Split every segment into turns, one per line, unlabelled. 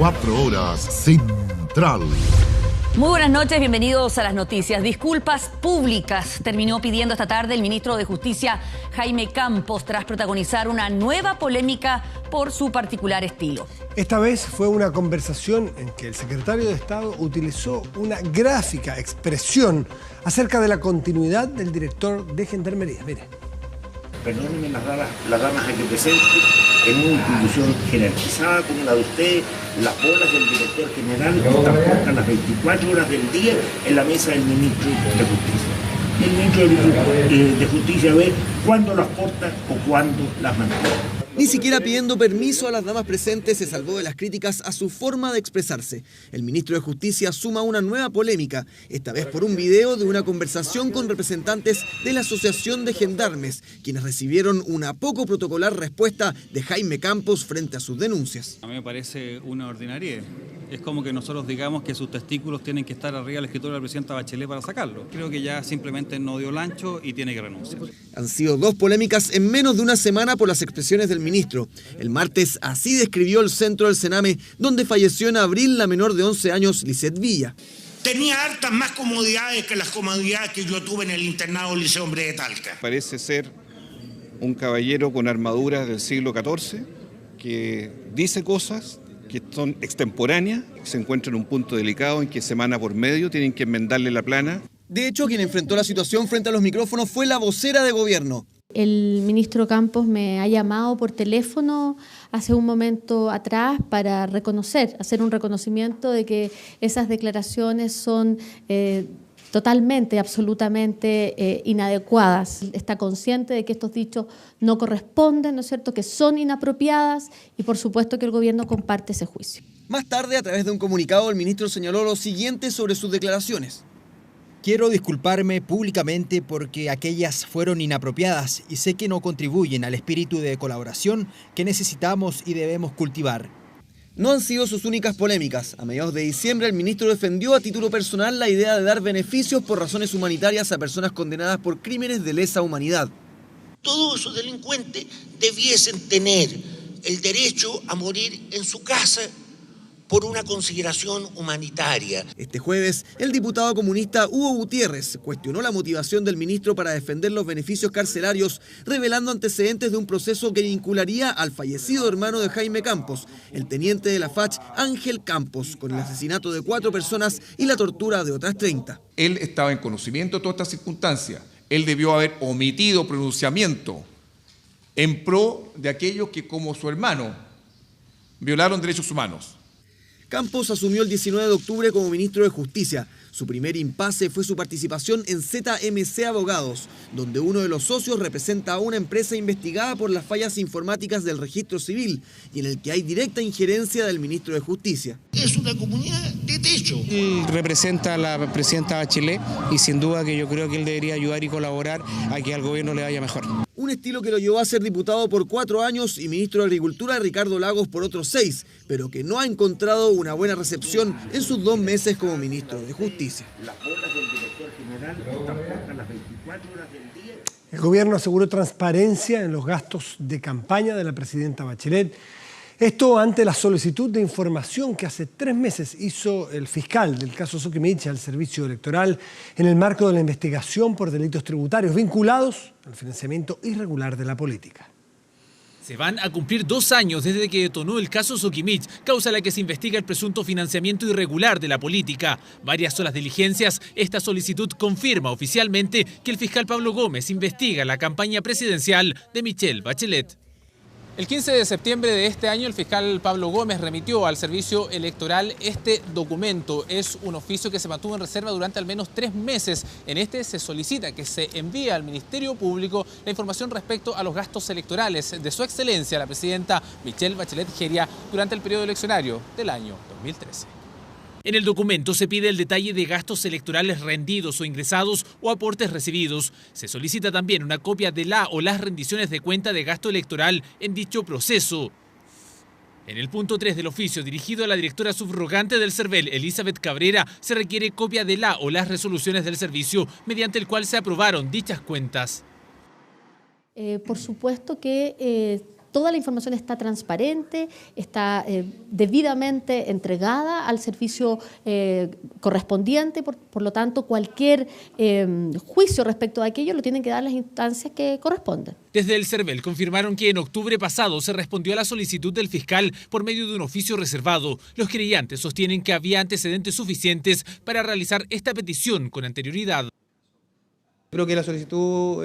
4 horas Central.
Muy buenas noches, bienvenidos a las noticias. Disculpas públicas terminó pidiendo esta tarde el ministro de Justicia, Jaime Campos, tras protagonizar una nueva polémica por su particular estilo.
Esta vez fue una conversación en que el secretario de Estado utilizó una gráfica expresión acerca de la continuidad del director de Gendarmería. Mire.
Perdónenme las damas aquí presentes, en una institución jerarquizada como la de usted, las bolas del director general están puestas las 24 horas del día en la mesa del ministro de Justicia. El ministro de Justicia ve cuándo las porta o cuándo las mantiene.
Ni siquiera pidiendo permiso a las damas presentes se salvó de las críticas a su forma de expresarse. El ministro de Justicia suma una nueva polémica, esta vez por un video de una conversación con representantes de la Asociación de Gendarmes, quienes recibieron una poco protocolar respuesta de Jaime Campos frente a sus denuncias.
A mí me parece una ordinariedad. Es como que nosotros digamos que sus testículos tienen que estar arriba del escritorio de la presidenta Bachelet para sacarlo. Creo que ya simplemente no dio el ancho y tiene que renunciar.
Han sido dos polémicas en menos de una semana por las expresiones del ministro. El martes así describió el centro del Sename, donde falleció en abril la menor de 11 años, Lisette Villa.
Tenía hartas más comodidades que las comodidades que yo tuve en el internado del Liceo Hombre de Talca.
Parece ser un caballero con armaduras del siglo XIV que dice cosas que son extemporáneas, se encuentra en un punto delicado en que semana por medio tienen que enmendarle la plana.
De hecho, quien enfrentó la situación frente a los micrófonos fue la vocera de gobierno.
El ministro Campos me ha llamado por teléfono hace un momento atrás para hacer un reconocimiento de que esas declaraciones son totalmente, absolutamente inadecuadas. Está consciente de que estos dichos no corresponden, ¿no es cierto?, que son inapropiadas y por supuesto que el gobierno comparte ese juicio.
Más tarde, a través de un comunicado, el ministro señaló lo siguiente sobre sus declaraciones.
Quiero disculparme públicamente porque aquellas fueron inapropiadas y sé que no contribuyen al espíritu de colaboración que necesitamos y debemos cultivar.
No han sido sus únicas polémicas. A mediados de diciembre, el ministro defendió a título personal la idea de dar beneficios por razones humanitarias a personas condenadas por crímenes de lesa humanidad.
Todos esos delincuentes debiesen tener el derecho a morir en su casa por una consideración humanitaria.
Este jueves, el diputado comunista Hugo Gutiérrez cuestionó la motivación del ministro para defender los beneficios carcelarios, revelando antecedentes de un proceso que vincularía al fallecido hermano de Jaime Campos, el teniente de la FACH Ángel Campos, con el asesinato de 4 personas y la tortura de otras 30.
Él estaba en conocimiento de todas estas circunstancias. Él debió haber omitido pronunciamiento en pro de aquellos que, como su hermano, violaron derechos humanos.
Campos asumió el 19 de octubre como ministro de Justicia. Su primer impasse fue su participación en ZMC Abogados, donde uno de los socios representa a una empresa investigada por las fallas informáticas del registro civil y en el que hay directa injerencia del ministro de Justicia.
Es una comunidad de techo.
Él representa a la presidenta Bachelet y sin duda que yo creo que él debería ayudar y colaborar a que al gobierno le vaya mejor.
Un estilo que lo llevó a ser diputado por 4 años y ministro de Agricultura Ricardo Lagos por otros 6, pero que no ha encontrado una buena recepción en sus 2 meses como ministro de Justicia.
Las bolas del director general están puestas las 24 horas del día.
El gobierno aseguró transparencia en los gastos de campaña de la presidenta Bachelet. Esto ante la solicitud de información que hace 3 meses hizo el fiscal del caso Sokimich al Servicio Electoral en el marco de la investigación por delitos tributarios vinculados al financiamiento irregular de la política.
Se van a cumplir 2 años desde que detonó el caso Sokimich, causa a la que se investiga el presunto financiamiento irregular de la política. Varias son las diligencias. Esta solicitud confirma oficialmente que el fiscal Pablo Gómez investiga la campaña presidencial de Michelle Bachelet. El 15 de septiembre de este año, el fiscal Pablo Gómez remitió al Servicio Electoral este documento. Es un oficio que se mantuvo en reserva durante al menos 3 meses. En este se solicita que se envíe al Ministerio Público la información respecto a los gastos electorales de su excelencia, la presidenta Michelle Bachelet Jeria, durante el periodo eleccionario del año 2013. En el documento se pide el detalle de gastos electorales rendidos o ingresados o aportes recibidos. Se solicita también una copia de la o las rendiciones de cuenta de gasto electoral en dicho proceso. En el punto 3 del oficio dirigido a la directora subrogante del CERVEL, Elizabeth Cabrera, se requiere copia de la o las resoluciones del servicio mediante el cual se aprobaron dichas cuentas.
Por supuesto que toda la información está transparente, está debidamente entregada al servicio correspondiente, por lo tanto cualquier juicio respecto a aquello lo tienen que dar las instancias que corresponden.
Desde el CERVEL confirmaron que en octubre pasado se respondió a la solicitud del fiscal por medio de un oficio reservado. Los querellantes sostienen que había antecedentes suficientes para realizar esta petición con anterioridad.
Creo que la solicitud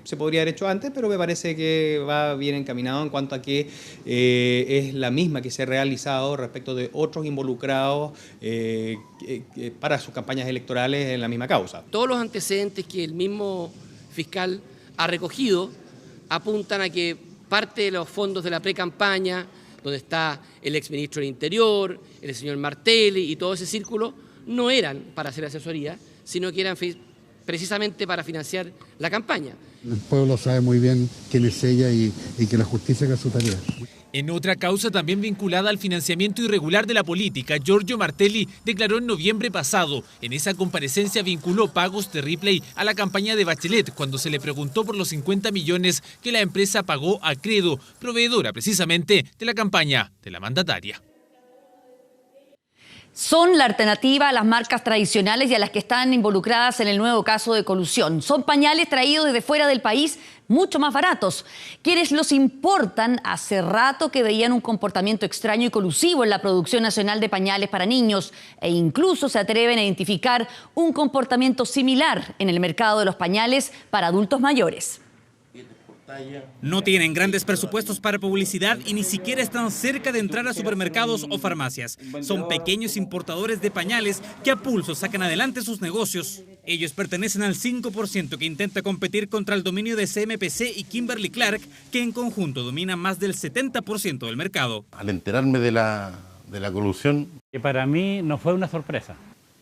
se podría haber hecho antes, pero me parece que va bien encaminado en cuanto a que es la misma que se ha realizado respecto de otros involucrados para sus campañas electorales en la misma causa.
Todos los antecedentes que el mismo fiscal ha recogido apuntan a que parte de los fondos de la pre-campaña, donde está el exministro del Interior, el señor Martelli y todo ese círculo, no eran para hacer asesoría, sino que eran precisamente para financiar la campaña.
El pueblo sabe muy bien quién es ella y que la justicia haga su tarea.
En otra causa también vinculada al financiamiento irregular de la política, Giorgio Martelli declaró en noviembre pasado. En esa comparecencia vinculó pagos de Ripley a la campaña de Bachelet cuando se le preguntó por los 50 millones que la empresa pagó a Credo, proveedora precisamente de la campaña de la mandataria.
Son la alternativa a las marcas tradicionales y a las que están involucradas en el nuevo caso de colusión. Son pañales traídos desde fuera del país, mucho más baratos. Quienes los importan hace rato que veían un comportamiento extraño y colusivo en la producción nacional de pañales para niños e incluso se atreven a identificar un comportamiento similar en el mercado de los pañales para adultos mayores.
No tienen grandes presupuestos para publicidad y ni siquiera están cerca de entrar a supermercados o farmacias. Son pequeños importadores de pañales que a pulso sacan adelante sus negocios. Ellos pertenecen al 5% que intenta competir contra el dominio de CMPC y Kimberly Clark, que en conjunto domina más del 70% del mercado.
Al enterarme de la colusión...
Que para mí no fue una sorpresa.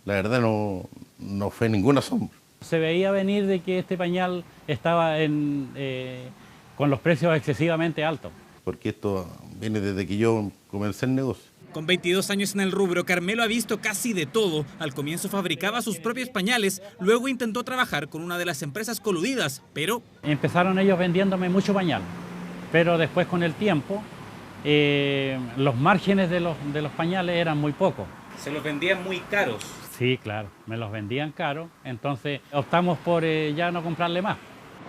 La verdad no fue ninguna asombro.
Se veía venir de que este pañal estaba con los precios excesivamente altos.
Porque esto viene desde que yo comencé el negocio.
Con 22 años en el rubro, Carmelo ha visto casi de todo. Al comienzo fabricaba sus propios pañales, luego intentó trabajar con una de las empresas coludidas, pero...
Empezaron ellos vendiéndome mucho pañal, pero después con el tiempo los márgenes de los pañales eran muy pocos.
Se los vendían muy caros.
Sí, claro, me los vendían caros, entonces optamos por ya no comprarle más.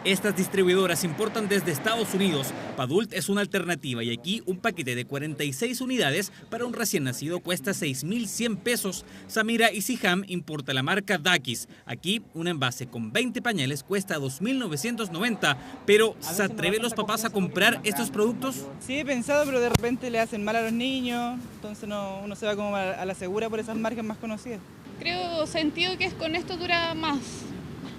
Estas distribuidoras importan desde Estados Unidos. Padult es una alternativa y aquí un paquete de 46 unidades para un recién nacido cuesta 6.100 pesos. Samira y Siham importa la marca Dakis. Aquí un envase con 20 pañales cuesta 2.990. Pero ¿se atreven los papás a comprar estos productos?
Sí, he pensado, pero de repente le hacen mal a los niños. Entonces uno se va como a la segura por esas marcas más conocidas.
Creo sentido que con esto dura más.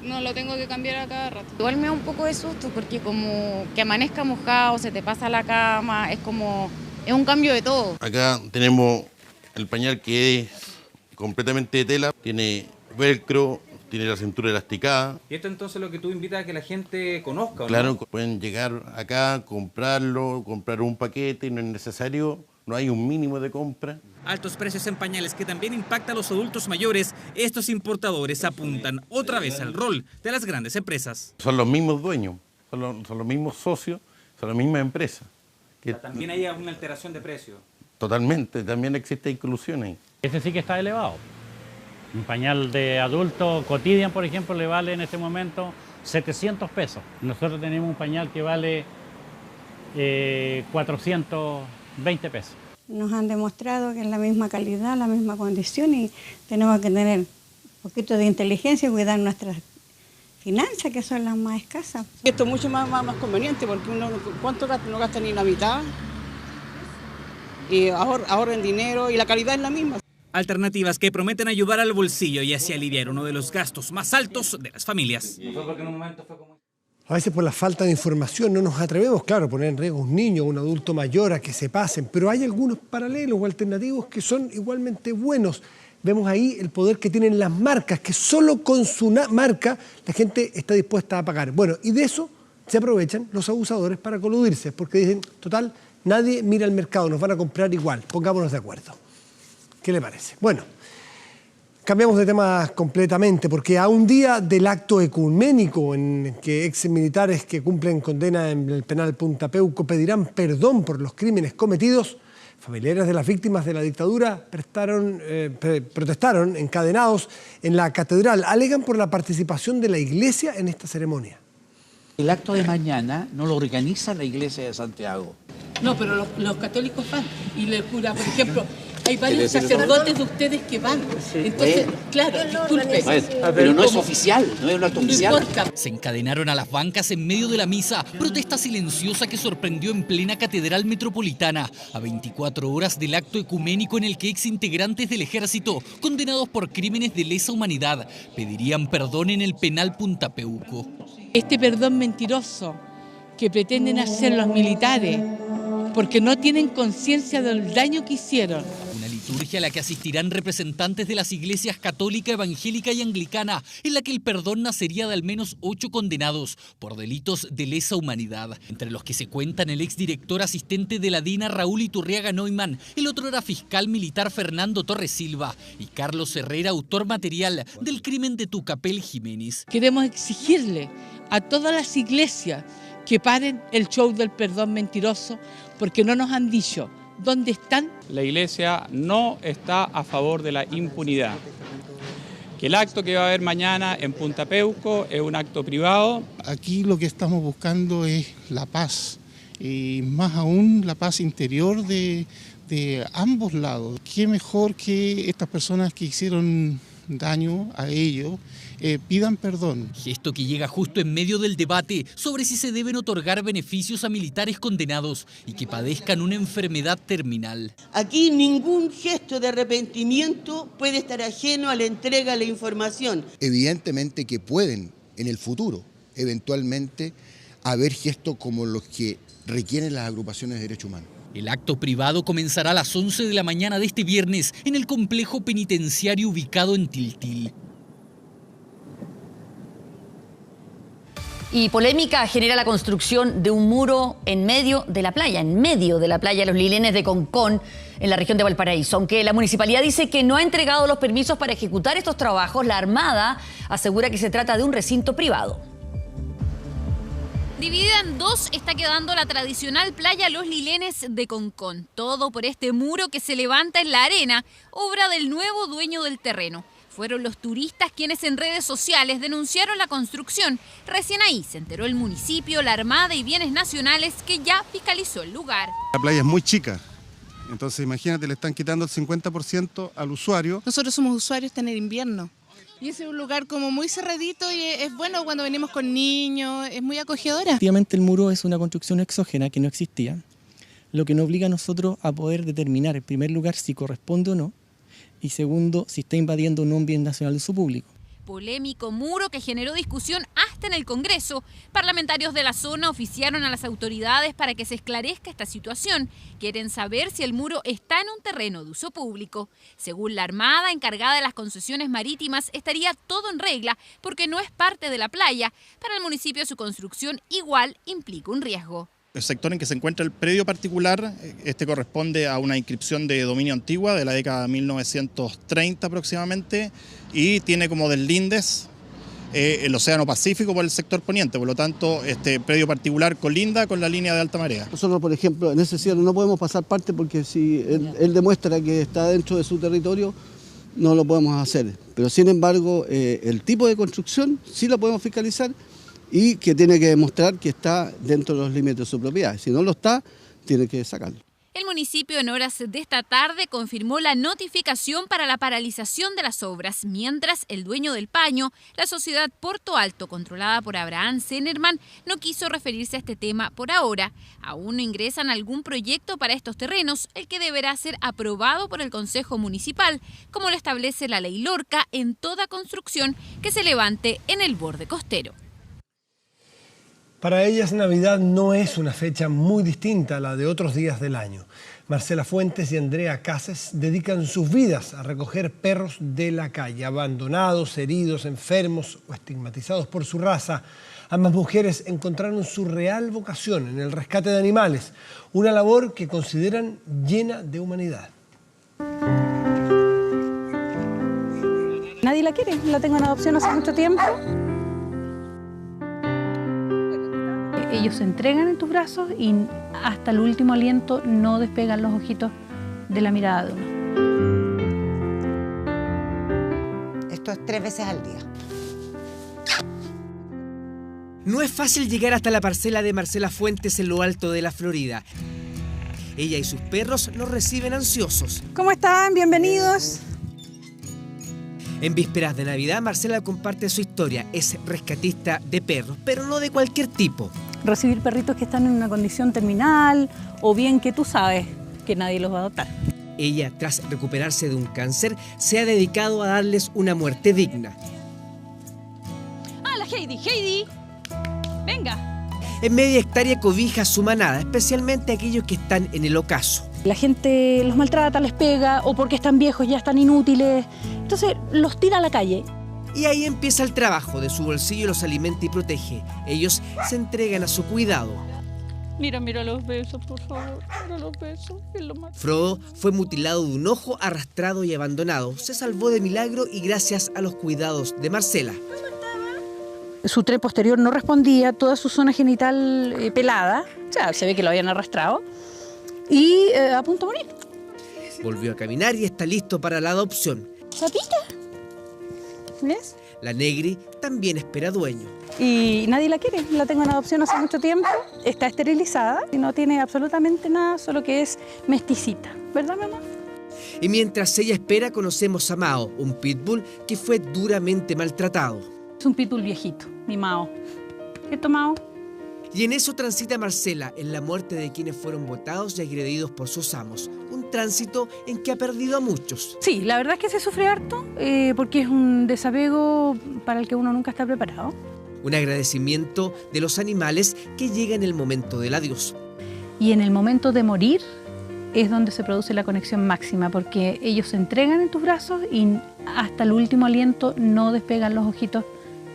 No lo tengo que cambiar a cada rato.
Igual me da un poco de susto porque como que amanezca mojado, se te pasa la cama, es un cambio de todo.
Acá tenemos el pañal que es completamente de tela, tiene velcro, tiene la cintura elasticada.
Y esto entonces es lo que tú invitas a que la gente conozca, ¿o
claro,
no?
Pueden llegar acá, comprarlo, comprar un paquete, no es necesario, no hay un mínimo de compra.
Altos precios en pañales que también impacta a los adultos mayores. Estos importadores apuntan otra vez al rol de las grandes empresas.
Son los mismos dueños, son los mismos socios, son las mismas empresas.
O sea, también hay una alteración de precio.
Totalmente, también existe inclusión ahí.
Ese sí que está elevado. Un pañal de adulto Cotidian, por ejemplo, le vale en este momento 700 pesos. Nosotros tenemos un pañal que vale 420 pesos.
Nos han demostrado que es la misma calidad, la misma condición y tenemos que tener un poquito de inteligencia y cuidar nuestras finanzas, que son las más escasas.
Esto es mucho más conveniente porque ¿cuánto gasta? No gasta ni la mitad y ahorra en dinero y la calidad es la misma.
Alternativas que prometen ayudar al bolsillo y así aliviar uno de los gastos más altos de las familias.
A veces por la falta de información no nos atrevemos, claro, a poner en riesgo a un niño o un adulto mayor a que se pasen, pero hay algunos paralelos o alternativos que son igualmente buenos. Vemos ahí el poder que tienen las marcas, que solo con su marca la gente está dispuesta a pagar. Bueno, y de eso se aprovechan los abusadores para coludirse, porque dicen, total, nadie mira el mercado, nos van a comprar igual, pongámonos de acuerdo. ¿Qué le parece? Bueno, Cambiamos de tema completamente, porque a un día del acto ecuménico en que exmilitares que cumplen condena en el penal Punta Peuco pedirán perdón por los crímenes cometidos, familiares de las víctimas de la dictadura protestaron encadenados en la catedral. Alegan por la participación de la Iglesia en esta ceremonia.
El acto de mañana no lo organiza la Iglesia de Santiago.
No, pero los católicos van y le cura, por ejemplo, hay varios sacerdotes de ustedes que van. Entonces, claro, disculpe.
Pero no es oficial, no es un acto oficial.
Se encadenaron a las bancas en medio de la misa, protesta silenciosa que sorprendió en plena Catedral Metropolitana, a 24 horas del acto ecuménico en el que exintegrantes del ejército, condenados por crímenes de lesa humanidad, pedirían perdón en el penal Punta Peuco.
Este perdón mentiroso que pretenden hacer los militares, porque no tienen conciencia del daño que hicieron.
Una liturgia a la que asistirán representantes de las iglesias católica, evangélica y anglicana, en la que el perdón nacería de al menos 8 condenados por delitos de lesa humanidad, entre los que se cuentan el exdirector asistente de la DINA Raúl Iturriaga Neumann, el otro era fiscal militar Fernando Torres Silva y Carlos Herrera, autor material del crimen de Tucapel Jiménez.
Queremos exigirle a todas las iglesias que paren el show del perdón mentiroso, porque no nos han dicho dónde están.
La Iglesia no está a favor de la impunidad. Que el acto que va a haber mañana en Punta Peuco es un acto privado.
Aquí lo que estamos buscando es la paz, y más aún la paz interior de ambos lados. Qué mejor que estas personas que hicieron daño a ellos pidan perdón.
Gesto que llega justo en medio del debate sobre si se deben otorgar beneficios a militares condenados y que padezcan una enfermedad terminal.
Aquí ningún gesto de arrepentimiento puede estar ajeno a la entrega de la información.
Evidentemente que pueden en el futuro, eventualmente, haber gestos como los que requieren las agrupaciones de derechos humanos.
El acto privado comenzará a las 11 de la mañana de este viernes en el complejo penitenciario ubicado en Tiltil.
Y polémica genera la construcción de un muro en medio de la playa Los Lilenes de Concón, en la región de Valparaíso. Aunque la municipalidad dice que no ha entregado los permisos para ejecutar estos trabajos, la Armada asegura que se trata de un recinto privado.
Dividida en dos está quedando la tradicional playa Los Lilenes de Concón. Todo por este muro que se levanta en la arena, obra del nuevo dueño del terreno. Fueron los turistas quienes en redes sociales denunciaron la construcción. Recién ahí se enteró el municipio, la Armada y Bienes Nacionales, que ya fiscalizó el lugar.
La playa es muy chica, entonces imagínate, le están quitando el 50% al usuario.
Nosotros somos usuarios en el invierno. Y es un lugar como muy cerradito y es bueno cuando venimos con niños, es muy acogedora.
Efectivamente el muro es una construcción exógena que no existía, lo que nos obliga a nosotros a poder determinar en primer lugar si corresponde o no, y segundo, si está invadiendo un bien nacional de uso público.
Polémico muro que generó discusión hasta en el Congreso. Parlamentarios de la zona oficiaron a las autoridades para que se esclarezca esta situación. Quieren saber si el muro está en un terreno de uso público. Según la Armada, encargada de las concesiones marítimas, estaría todo en regla porque no es parte de la playa. Para el municipio su construcción igual implica un riesgo.
El sector en que se encuentra el predio particular, este corresponde a una inscripción de dominio antigua de la década de 1930 aproximadamente y tiene como deslindes el Océano Pacífico por el sector poniente, por lo tanto este predio particular colinda con la línea de alta marea.
Nosotros, por ejemplo, en ese cierre no podemos pasar parte porque si él demuestra que está dentro de su territorio, no lo podemos hacer. Pero sin embargo, el tipo de construcción sí lo podemos fiscalizar, y que tiene que demostrar que está dentro de los límites de su propiedad. Si no lo está, tiene que sacarlo.
El municipio en horas de esta tarde confirmó la notificación para la paralización de las obras, mientras el dueño del paño, la sociedad Porto Alto, controlada por Abraham Zenerman, no quiso referirse a este tema por ahora. Aún no ingresan algún proyecto para estos terrenos, el que deberá ser aprobado por el Consejo Municipal, como lo establece la Ley Lorca en toda construcción que se levante en el borde costero.
Para ellas, Navidad no es una fecha muy distinta a la de otros días del año. Marcela Fuentes y Andrea Cases dedican sus vidas a recoger perros de la calle, abandonados, heridos, enfermos o estigmatizados por su raza. Ambas mujeres encontraron su real vocación en el rescate de animales, una labor que consideran llena de humanidad.
Nadie la quiere, la tengo en adopción hace mucho tiempo. Ellos se entregan en tus brazos y hasta el último aliento no despegan los ojitos de la mirada de uno.
Esto es 3 veces al día.
No es fácil llegar hasta la parcela de Marcela Fuentes en lo alto de la Florida. Ella y sus perros los reciben ansiosos.
¿Cómo están? Bienvenidos.
En vísperas de Navidad, Marcela comparte su historia. Es rescatista de perros, pero no de cualquier tipo.
Recibir perritos que están en una condición terminal o bien que tú sabes que nadie los va a adoptar.
Ella, tras recuperarse de un cáncer, se ha dedicado a darles una muerte digna.
¡Ah, la Heidi! ¡Heidi! ¡Venga!
En media hectárea cobija a su manada, especialmente aquellos que están en el ocaso.
La gente los maltrata, les pega, o porque están viejos ya están inútiles. Entonces los tira a la calle.
Y ahí empieza el trabajo. De su bolsillo los alimenta y protege. Ellos se entregan a su cuidado.
Mira los besos, por favor. Mira los besos.
Frodo fue mutilado de un ojo, arrastrado y abandonado. Se salvó de milagro y gracias a los cuidados de Marcela.
Su tren posterior no respondía, toda su zona genital pelada. O sea, se ve que lo habían arrastrado. Y a punto de morir.
Volvió a caminar y está listo para la adopción.
¿Sapita? ¿Ves?
La Negri también espera dueño.
Y nadie la quiere, la tengo en adopción hace mucho tiempo. Está esterilizada y no tiene absolutamente nada, solo que es mesticita. ¿Verdad, mamá?
Y mientras ella espera, conocemos a Mao, un pitbull que fue duramente maltratado.
Es un pitbull viejito, mi Mao. ¿Cierto, Mao?
Y en eso transita Marcela, en la muerte de quienes fueron botados y agredidos por sus amos. Un tránsito en que ha perdido a muchos.
Sí, la verdad es que se sufre harto, porque es un desapego para el que uno nunca está preparado.
Un agradecimiento de los animales que llega en el momento del adiós.
Y en el momento de morir es donde se produce la conexión máxima, porque ellos se entregan en tus brazos y hasta el último aliento no despegan los ojitos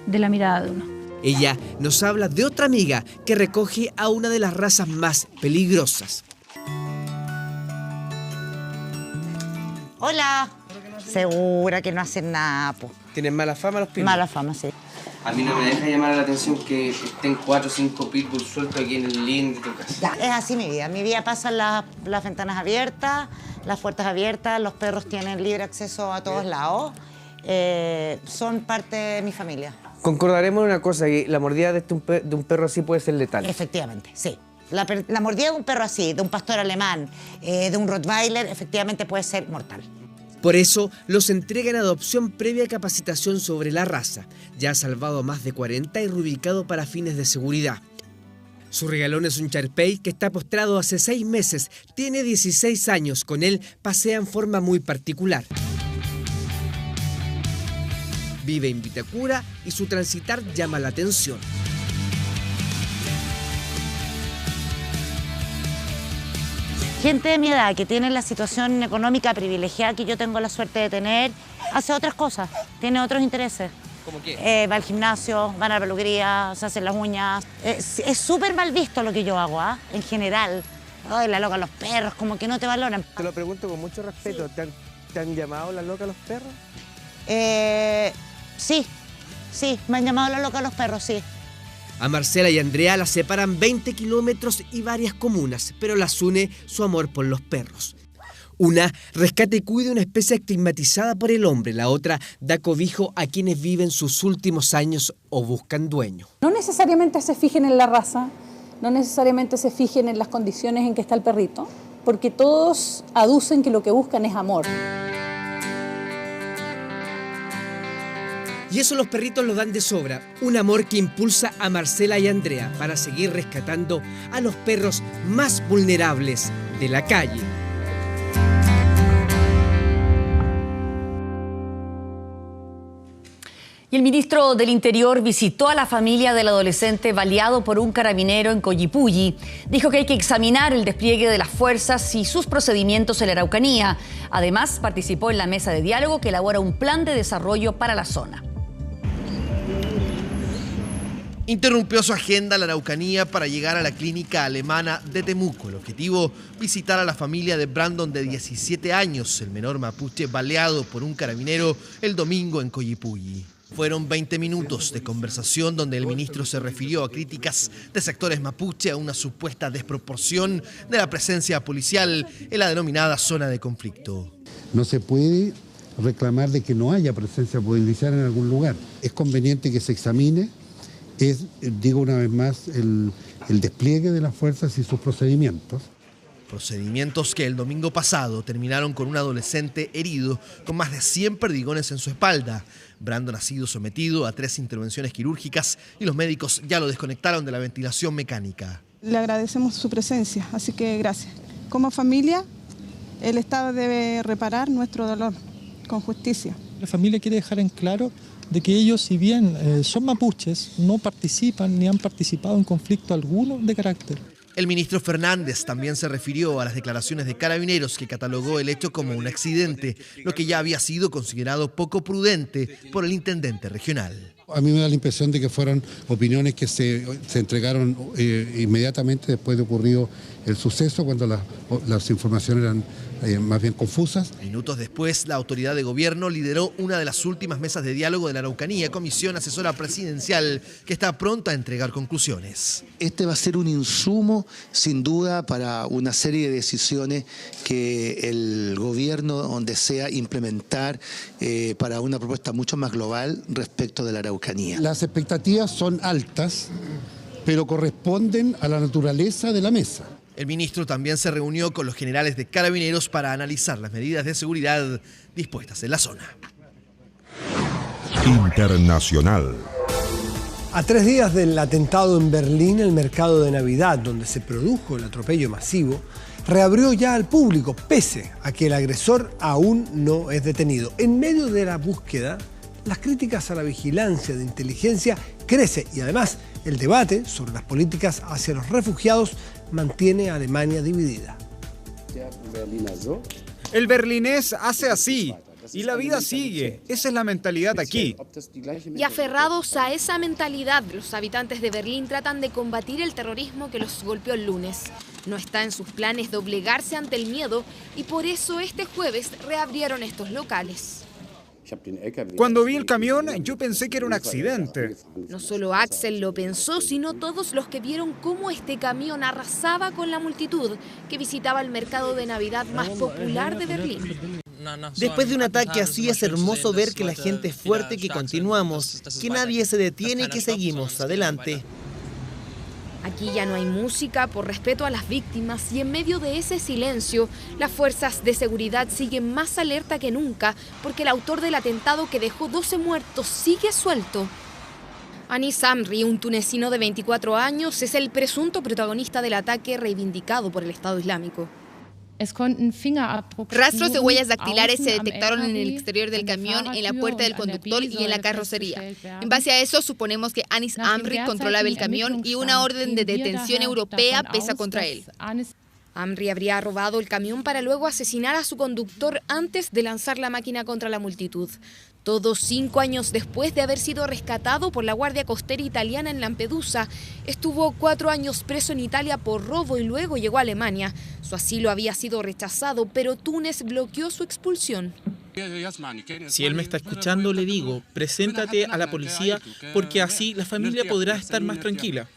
de la mirada de uno.
Ella nos habla de otra amiga que recoge a una de las razas más peligrosas.
Hola. Segura que no hacen nada, po.
¿Tienen mala fama los pitbulls?
Mala fama, sí.
A mí no me deja llamar la atención que estén 4 o 5 pitbulls sueltos aquí en el living de tu casa.
Ya, es así mi vida. Mi vida pasa las ventanas abiertas, las puertas abiertas, los perros tienen libre acceso a todos lados. Son parte de mi familia.
Concordaremos en una cosa, que la mordida de un perro así puede ser letal.
Efectivamente, sí. La mordida de un perro así, de un pastor alemán, de un rottweiler, efectivamente puede ser mortal.
Por eso los entregan a adopción previa capacitación sobre la raza. Ya ha salvado a más de 40 y reubicado para fines de seguridad. Su regalón es un Shar-Pei que está postrado hace 6 meses. Tiene 16 años. Con él pasea en forma muy particular. Vive en Vitacura y su transitar llama la atención.
Gente de mi edad que tiene la situación económica privilegiada que yo tengo la suerte de tener, hace otras cosas, tiene otros intereses.
¿Cómo qué?
Va al gimnasio, va a la peluquería, se hacen las uñas. Es súper mal visto lo que yo hago, en general. Ay, la loca a los perros, como que no te valoran.
Te lo pregunto con mucho respeto,
Sí.
¿te han llamado la loca a los perros?
Sí, me han llamado la loca a los perros, sí.
A Marcela y Andrea las separan 20 kilómetros y varias comunas, pero las une su amor por los perros. Una rescata y cuida una especie estigmatizada por el hombre, la otra da cobijo a quienes viven sus últimos años o buscan dueño.
No necesariamente se fijen en la raza, no necesariamente se fijen en las condiciones en que está el perrito, porque todos aducen que lo que buscan es amor.
Y eso los perritos lo dan de sobra, un amor que impulsa a Marcela y Andrea para seguir rescatando a los perros más vulnerables de la calle.
Y el ministro del Interior visitó a la familia del adolescente baleado por un carabinero en Collipulli. Dijo que hay que examinar el despliegue de las fuerzas y sus procedimientos en la Araucanía. Además, participó en la mesa de diálogo que elabora un plan de desarrollo para la zona.
interrumpió su agenda la Araucanía para llegar a la clínica alemana de Temuco. El objetivo, visitar a la familia de Brandon de 17 años, el menor mapuche baleado por un carabinero el domingo en Collipulli. Fueron 20 minutos de conversación donde el ministro se refirió a críticas de sectores mapuche a una supuesta desproporción de la presencia policial en la denominada zona de conflicto.
No se puede reclamar de que no haya presencia policial en algún lugar. Es conveniente que se examine, digo una vez más, el despliegue de las fuerzas y sus procedimientos.
Procedimientos que el domingo pasado terminaron con un adolescente herido con más de 100 perdigones en su espalda. Brandon ha sido sometido a 3 intervenciones quirúrgicas y los médicos ya lo desconectaron de la ventilación mecánica.
Le agradecemos su presencia, así que gracias. Como familia, el Estado debe reparar nuestro dolor con justicia.
La familia quiere dejar en claro de que ellos, si bien son mapuches, no participan ni han participado en conflicto alguno de carácter.
El ministro Fernández también se refirió a las declaraciones de Carabineros, que catalogó el hecho como un accidente, lo que ya había sido considerado poco prudente por el intendente regional.
A mí me da la impresión de que fueron opiniones que se entregaron inmediatamente después de ocurrido el suceso, cuando las informaciones eran más bien confusas.
Minutos después, la autoridad de gobierno lideró una de las últimas mesas de diálogo de la Araucanía, Comisión Asesora Presidencial, que está pronta a entregar conclusiones.
Este va a ser un insumo, sin duda, para una serie de decisiones que el gobierno desea implementar para una propuesta mucho más global respecto de la Araucanía.
Las expectativas son altas, pero corresponden a la naturaleza de la mesa.
El ministro también se reunió con los generales de Carabineros para analizar las medidas de seguridad dispuestas en la zona.
Internacional.
A 3 días del atentado en Berlín, el mercado de Navidad, donde se produjo el atropello masivo, reabrió ya al público, pese a que el agresor aún no es detenido. En medio de la búsqueda, las críticas a la vigilancia de inteligencia crecen y además el debate sobre las políticas hacia los refugiados mantiene a Alemania dividida.
El berlinés hace así y la vida sigue. Esa es la mentalidad aquí.
Y aferrados a esa mentalidad, los habitantes de Berlín tratan de combatir el terrorismo que los golpeó el lunes. No está en sus planes doblegarse ante el miedo y por eso este jueves reabrieron estos locales.
Cuando vi el camión, yo pensé que era un accidente.
No solo Axel lo pensó, sino todos los que vieron cómo este camión arrasaba con la multitud que visitaba el mercado de Navidad más popular de Berlín.
Después de un ataque así es hermoso ver que la gente es fuerte, que continuamos, que nadie se detiene y que seguimos adelante.
Aquí ya no hay música por respeto a las víctimas y en medio de ese silencio, las fuerzas de seguridad siguen más alerta que nunca porque el autor del atentado que dejó 12 muertos sigue suelto. Anis Amri, un tunecino de 24 años, es el presunto protagonista del ataque reivindicado por el Estado Islámico. Rastros de huellas dactilares se detectaron en el exterior del camión, en la puerta del conductor y en la carrocería. En base a eso, suponemos que Anis Amri controlaba el camión y una orden de detención europea pesa contra él. Amri habría robado el camión para luego asesinar a su conductor antes de lanzar la máquina contra la multitud. Todo 5 años después de haber sido rescatado por la Guardia Costera italiana en Lampedusa, estuvo 4 años preso en Italia por robo y luego llegó a Alemania. Su asilo había sido rechazado, pero Túnez bloqueó su expulsión.
Si él me está escuchando, le digo, preséntate a la policía porque así la familia podrá estar más tranquila.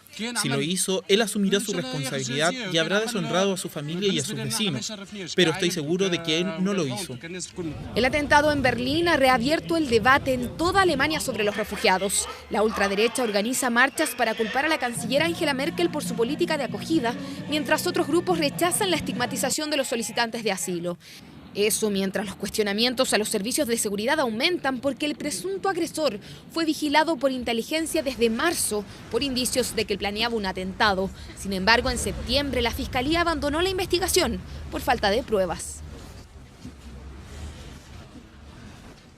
Si lo hizo, él asumirá su responsabilidad y habrá deshonrado a su familia y a sus vecinos. Pero estoy seguro de que él no lo hizo.
El atentado en Berlín ha reabierto el debate en toda Alemania sobre los refugiados. La ultraderecha organiza marchas para culpar a la canciller Angela Merkel por su política de acogida, mientras otros grupos rechazan la estigmatización de los solicitantes de asilo. Eso mientras los cuestionamientos a los servicios de seguridad aumentan porque el presunto agresor fue vigilado por inteligencia desde marzo por indicios de que planeaba un atentado. Sin embargo, en septiembre la Fiscalía abandonó la investigación por falta de pruebas.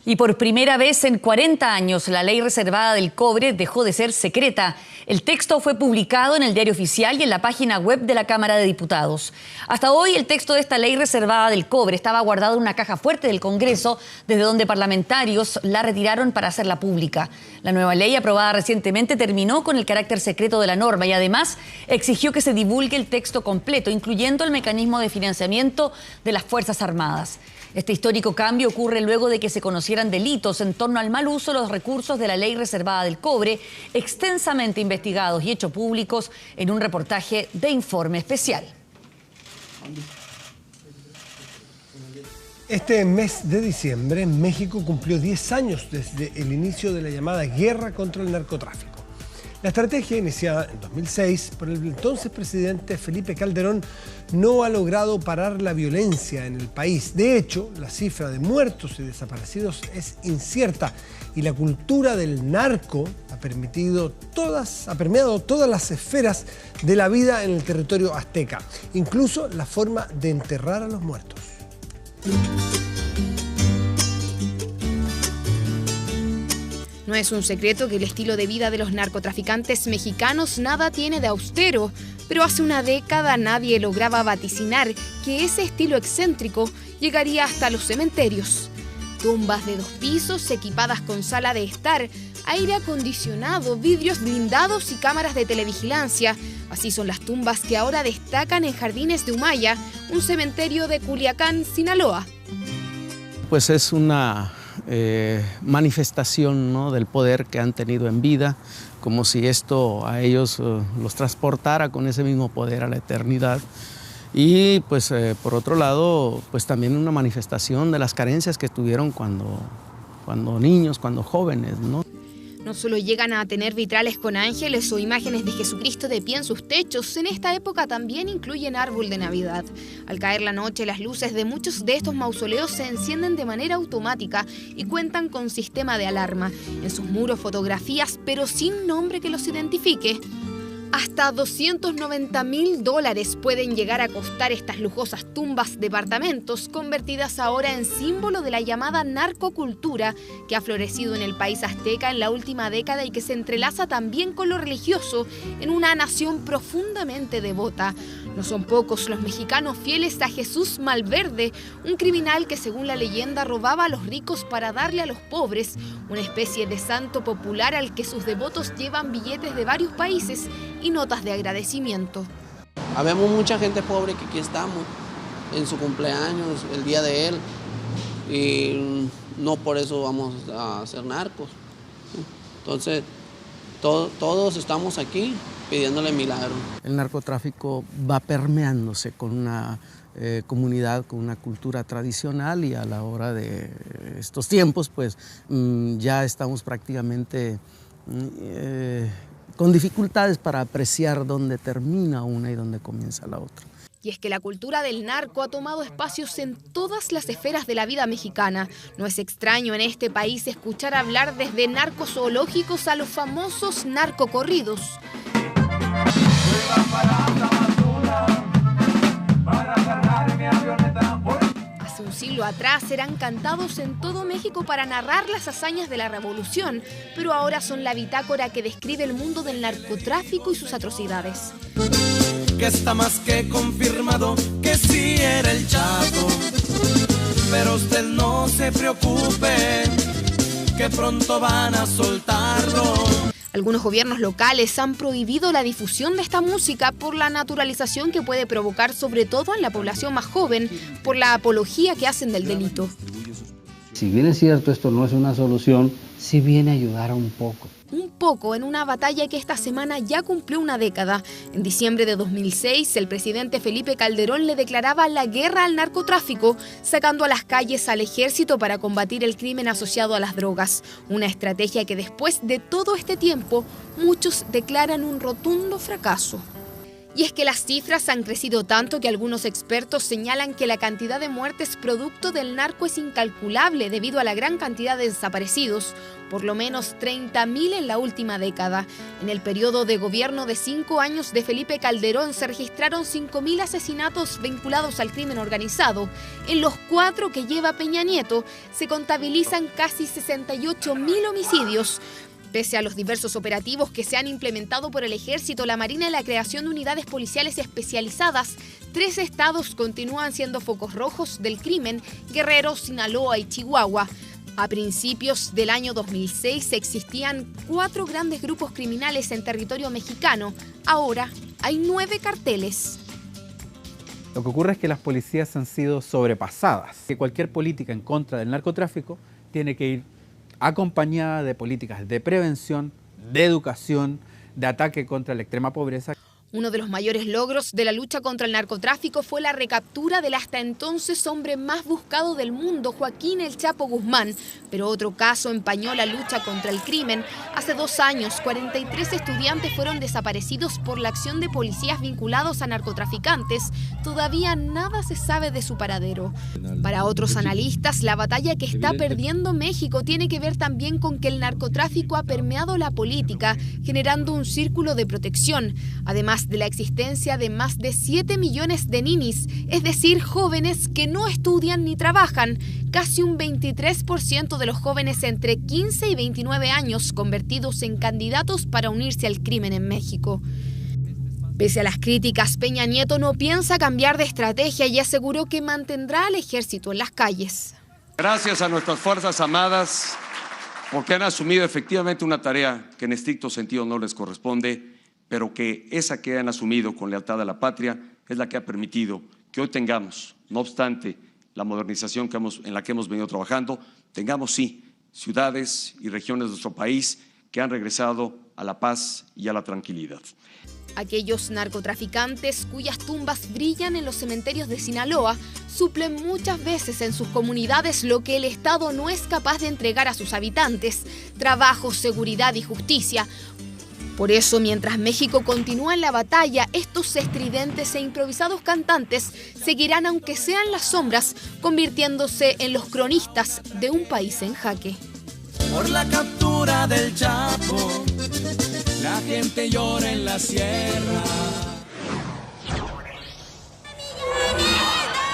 Y por primera vez en 40 años, la ley reservada del cobre dejó de ser secreta. El texto fue publicado en el Diario Oficial y en la página web de la Cámara de Diputados. Hasta hoy, el texto de esta ley reservada del cobre estaba guardado en una caja fuerte del Congreso, desde donde parlamentarios la retiraron para hacerla pública. La nueva ley, aprobada recientemente, terminó con el carácter secreto de la norma y además exigió que se divulgue el texto completo, incluyendo el mecanismo de financiamiento de las Fuerzas Armadas. Este histórico cambio ocurre luego de que se conocieran delitos en torno al mal uso de los recursos de la ley reservada del cobre, extensamente investigados y hechos públicos en un reportaje de Informe Especial.
Este mes de diciembre, México cumplió 10 años desde el inicio de la llamada guerra contra el narcotráfico. La estrategia, iniciada en 2006 por el entonces presidente Felipe Calderón, no ha logrado parar la violencia en el país. De hecho, la cifra de muertos y desaparecidos es incierta y la cultura del narco ha permeado todas las esferas de la vida en el territorio azteca, incluso la forma de enterrar a los muertos.
No es un secreto que el estilo de vida de los narcotraficantes mexicanos nada tiene de austero, pero hace una década nadie lograba vaticinar que ese estilo excéntrico llegaría hasta los cementerios. Tumbas de 2 pisos equipadas con sala de estar, aire acondicionado, vidrios blindados y cámaras de televigilancia. Así son las tumbas que ahora destacan en Jardines de Humaya, un cementerio de Culiacán, Sinaloa.
Pues es una manifestación, ¿no?, del poder que han tenido en vida, como si esto a ellos los transportara con ese mismo poder a la eternidad. Y pues por otro lado, pues también una manifestación de las carencias que tuvieron cuando niños, cuando jóvenes, ¿no?
No solo llegan a tener vitrales con ángeles o imágenes de Jesucristo de pie en sus techos, en esta época también incluyen árbol de Navidad. Al caer la noche, las luces de muchos de estos mausoleos se encienden de manera automática y cuentan con sistema de alarma. En sus muros fotografías, pero sin nombre que los identifique. Hasta $290,000 pueden llegar a costar estas lujosas tumbas departamentos, convertidas ahora en símbolo de la llamada narcocultura que ha florecido en el país azteca en la última década y que se entrelaza también con lo religioso en una nación profundamente devota. No son pocos los mexicanos fieles a Jesús Malverde, un criminal que según la leyenda robaba a los ricos para darle a los pobres, una especie de santo popular al que sus devotos llevan billetes de varios países y notas de agradecimiento.
Habemos mucha gente pobre que aquí estamos en su cumpleaños, el día de él, y no por eso vamos a ser narcos. Entonces, todos estamos aquí pidiéndole milagro.
El narcotráfico va permeándose con una comunidad, con una cultura tradicional, y a la hora de estos tiempos, pues ya estamos prácticamente con dificultades para apreciar dónde termina una y dónde comienza la otra.
Y es que la cultura del narco ha tomado espacios en todas las esferas de la vida mexicana. No es extraño en este país escuchar hablar desde narcos zoológicos a los famosos narcocorridos. Hace un siglo atrás eran cantados en todo México para narrar las hazañas de la revolución, pero ahora son la bitácora que describe el mundo del narcotráfico y sus atrocidades.
Que está más que confirmado que sí era el Chapo, pero usted no se preocupe, que pronto van a soltarlo.
Algunos gobiernos locales han prohibido la difusión de esta música por la naturalización que puede provocar, sobre todo en la población más joven, por la apología que hacen del delito.
Si bien es cierto, esto no es una solución, sí viene a ayudar un poco.
Un poco en una batalla que esta semana ya cumplió una década. En diciembre de 2006, el presidente Felipe Calderón le declaraba la guerra al narcotráfico, sacando a las calles al ejército para combatir el crimen asociado a las drogas. Una estrategia que después de todo este tiempo, muchos declaran un rotundo fracaso. Y es que las cifras han crecido tanto que algunos expertos señalan que la cantidad de muertes producto del narco es incalculable debido a la gran cantidad de desaparecidos, por lo menos 30.000 en la última década. En el periodo de gobierno de 5 años de Felipe Calderón se registraron 5.000 asesinatos vinculados al crimen organizado. En los 4 que lleva Peña Nieto se contabilizan casi 68.000 homicidios. Pese a los diversos operativos que se han implementado por el Ejército, la Marina y la creación de unidades policiales especializadas, 3 estados continúan siendo focos rojos del crimen: Guerrero, Sinaloa y Chihuahua. A principios del año 2006 existían 4 grandes grupos criminales en territorio mexicano. Ahora hay 9 carteles.
Lo que ocurre es que las policías han sido sobrepasadas. Que cualquier política en contra del narcotráfico tiene que ir acompañada de políticas de prevención, de educación, de ataque contra la extrema pobreza.
Uno de los mayores logros de la lucha contra el narcotráfico fue la recaptura del hasta entonces hombre más buscado del mundo, Joaquín El Chapo Guzmán. Pero otro caso empañó la lucha contra el crimen. Hace 2 años, 43 estudiantes fueron desaparecidos por la acción de policías vinculados a narcotraficantes. Todavía nada se sabe de su paradero. Para otros analistas, la batalla que está perdiendo México tiene que ver también con que el narcotráfico ha permeado la política, generando un círculo de protección. Además de la existencia de más de 7 millones de ninis, es decir, jóvenes que no estudian ni trabajan. Casi un 23% de los jóvenes entre 15 y 29 años convertidos en candidatos para unirse al crimen en México. Pese a las críticas, Peña Nieto no piensa cambiar de estrategia y aseguró que mantendrá al ejército en las calles.
Gracias a nuestras Fuerzas Armadas porque han asumido efectivamente una tarea que en estricto sentido no les corresponde, pero que esa que han asumido con lealtad a la patria es la que ha permitido que hoy tengamos, no obstante la modernización en la que hemos venido trabajando, tengamos sí ciudades y regiones de nuestro país que han regresado a la paz y a la tranquilidad.
Aquellos narcotraficantes cuyas tumbas brillan en los cementerios de Sinaloa suplen muchas veces en sus comunidades lo que el Estado no es capaz de entregar a sus habitantes: trabajo, seguridad y justicia. Por eso, mientras México continúa en la batalla, estos estridentes e improvisados cantantes seguirán, aunque sean las sombras, convirtiéndose en los cronistas de un país en jaque.
Por la captura del Chapo, la gente llora en la sierra.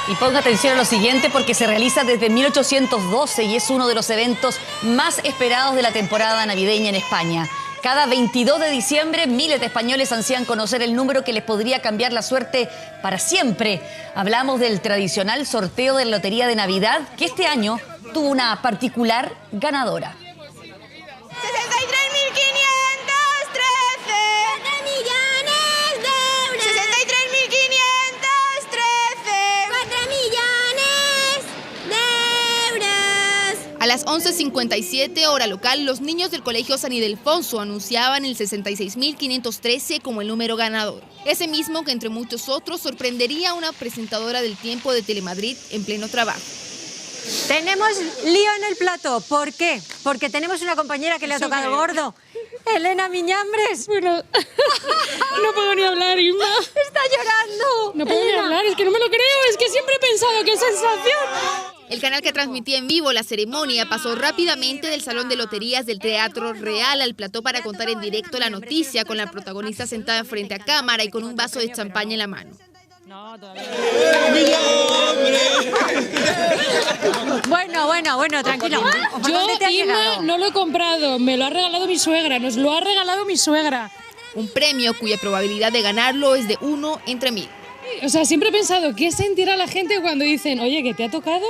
Y ponga atención a lo siguiente, porque se realiza desde 1812 y es uno de los eventos más esperados de la temporada navideña en España. Cada 22 de diciembre, miles de españoles ansían conocer el número que les podría cambiar la suerte para siempre. Hablamos del tradicional sorteo de la Lotería de Navidad, que este año tuvo una particular ganadora.
63.513 millones de euros. 63.513 4 millones de euros.
A las 11:57 hora local, los niños del Colegio San Ildefonso anunciaban el 66.513 como el número ganador. Ese mismo que entre muchos otros sorprendería a una presentadora del Tiempo de Telemadrid en pleno trabajo.
Tenemos lío en el plató. ¿Por qué? Porque tenemos una compañera que le ha tocado gordo. Elena Miñambres.
Bueno, no puedo ni hablar, Inma.
Está llorando.
No puedo ni hablar, es que no me lo creo, es que siempre he pensado qué sensación.
El canal que transmitía en vivo la ceremonia pasó rápidamente del salón de loterías del Teatro Real al plató para contar en directo la noticia, con la protagonista sentada frente a cámara y con un vaso de champaña en la mano.
No, todavía. Bueno, tranquilo.
Yo, Inma, no lo he comprado, me lo ha regalado mi suegra, nos lo ha regalado mi suegra.
Un premio cuya probabilidad de ganarlo es de 1 entre 1000.
O sea, siempre he pensado, ¿qué sentirá la gente cuando dicen, oye, que te ha tocado?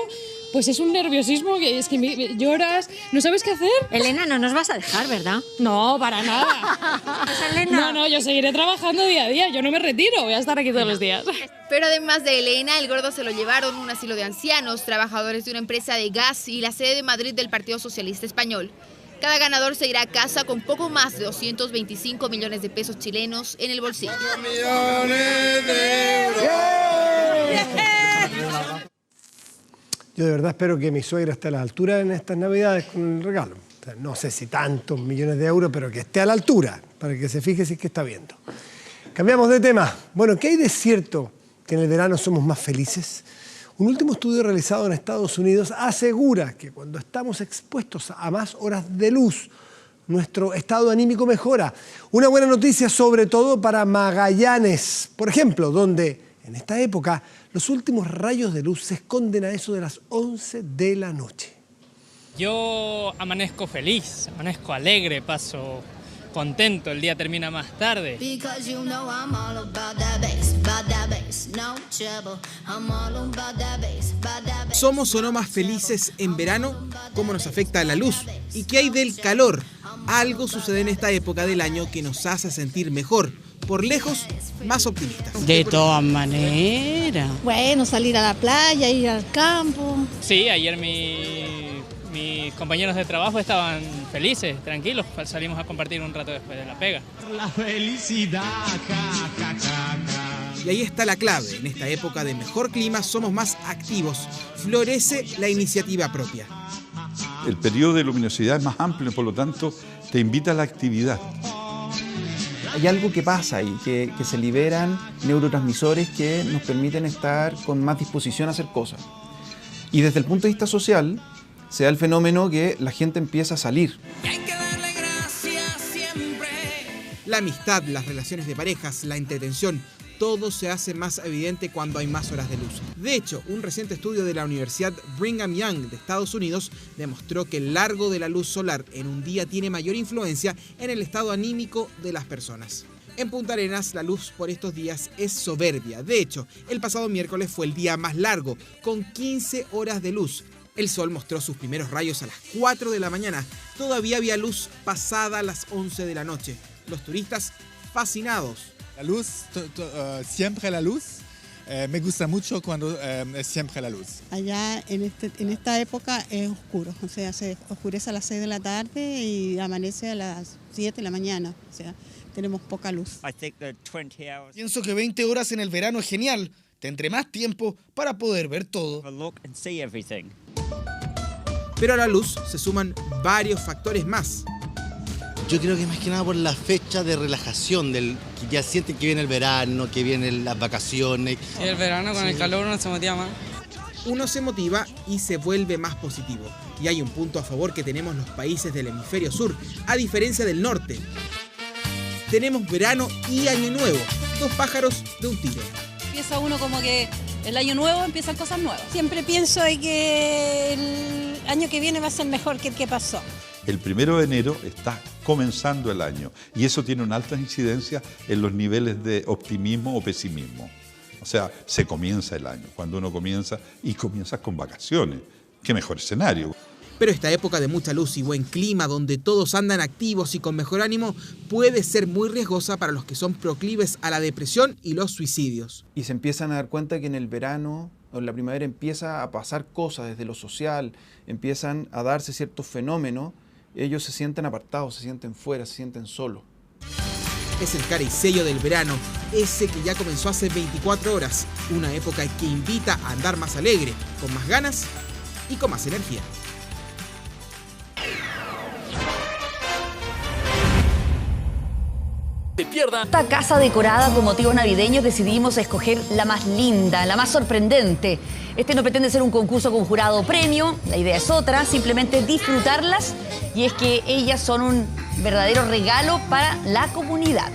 Pues es un nerviosismo, que es que lloras, no sabes qué hacer.
Elena, no nos vas a dejar, ¿verdad?
No, para nada.
Pues, Elena.
No, yo seguiré trabajando día a día, yo no me retiro, voy a estar aquí todos los días.
Pero además de Elena, el gordo se lo llevaron un asilo de ancianos, trabajadores de una empresa de gas y la sede de Madrid del Partido Socialista Español. Cada ganador se irá a casa con poco más de 225 millones de pesos chilenos en el bolsillo.
Millones de euros.
Yo de verdad espero que mi suegra esté a la altura en estas Navidades con el regalo. O sea, no sé si tantos millones de euros, pero que esté a la altura, para que se fije si es que está viendo. Cambiamos de tema. Bueno, ¿qué hay de cierto que en el verano somos más felices? Un último estudio realizado en Estados Unidos asegura que cuando estamos expuestos a más horas de luz, nuestro estado anímico mejora. Una buena noticia sobre todo para Magallanes, por ejemplo, donde en esta época los últimos rayos de luz se esconden a eso de las 11 de la noche.
Yo amanezco feliz, amanezco alegre, paso contento, el día termina más tarde.
¿Somos o no más felices en verano? ¿Cómo nos afecta la luz? ¿Y qué hay del calor? Algo sucede en esta época del año que nos hace sentir mejor, por lejos, más optimistas.
De todas maneras.
Bueno, salir a la playa, ir al campo.
Sí, ayer mis compañeros de trabajo estaban felices, tranquilos, salimos a compartir un rato después de la pega.
La felicidad,
Y ahí está la clave, en esta época de mejor clima somos más activos, florece la iniciativa propia.
El periodo de luminosidad es más amplio, por lo tanto te invita a la actividad.
Hay algo que pasa ahí, que se liberan neurotransmisores que nos permiten estar con más disposición a hacer cosas. Y desde el punto de vista social, se da el fenómeno que la gente empieza a salir.
La amistad, las relaciones de parejas, la entretención, todo se hace más evidente cuando hay más horas de luz. De hecho, un reciente estudio de la Universidad Brigham Young de Estados Unidos demostró que el largo de la luz solar en un día tiene mayor influencia en el estado anímico de las personas. En Punta Arenas, la luz por estos días es soberbia. De hecho, el pasado miércoles fue el día más largo, con 15 horas de luz. El sol mostró sus primeros rayos a las 4 de la mañana. Todavía había luz pasada las 11 de la noche. Los turistas fascinados.
La luz, siempre la luz. Me gusta mucho cuando es siempre la luz.
Allá en esta época es oscuro, o sea, se oscurece a las 6 de la tarde y amanece a las 7 de la mañana, o sea, tenemos poca luz.
Pienso que 20 horas en el verano es genial. Tendré más tiempo para poder ver todo. Pero a la luz se suman varios factores más.
Yo creo que más que nada por la fecha de relajación, que ya sienten que viene el verano, que vienen las vacaciones.
Sí, el verano con el calor uno se motiva más.
Uno se motiva y se vuelve más positivo. Y hay un punto a favor que tenemos los países del hemisferio sur, a diferencia del norte. Tenemos verano y año nuevo, dos pájaros de un tiro.
Empieza uno como que el año nuevo empiezan cosas nuevas.
Siempre pienso que el año que viene va a ser mejor que el que pasó.
El 1 de enero está comenzando el año y eso tiene una alta incidencia en los niveles de optimismo o pesimismo. O sea, se comienza el año, cuando uno comienza y comienzas con vacaciones. ¡Qué mejor escenario!
Pero esta época de mucha luz y buen clima, donde todos andan activos y con mejor ánimo, puede ser muy riesgosa para los que son proclives a la depresión y los suicidios.
Y se empiezan a dar cuenta que en el verano o en la primavera empieza a pasar cosas desde lo social, empiezan a darse ciertos fenómenos. Ellos se sienten apartados, se sienten fuera, se sienten solos.
Es el cara y sello del verano, ese que ya comenzó hace 24 horas, una época que invita a andar más alegre, con más ganas y con más energía.
Esta casa decorada con motivos navideños decidimos escoger la más linda, la más sorprendente. Este no pretende ser un concurso con jurado premio, la idea es otra, simplemente disfrutarlas, y es que ellas son un verdadero regalo para la comunidad.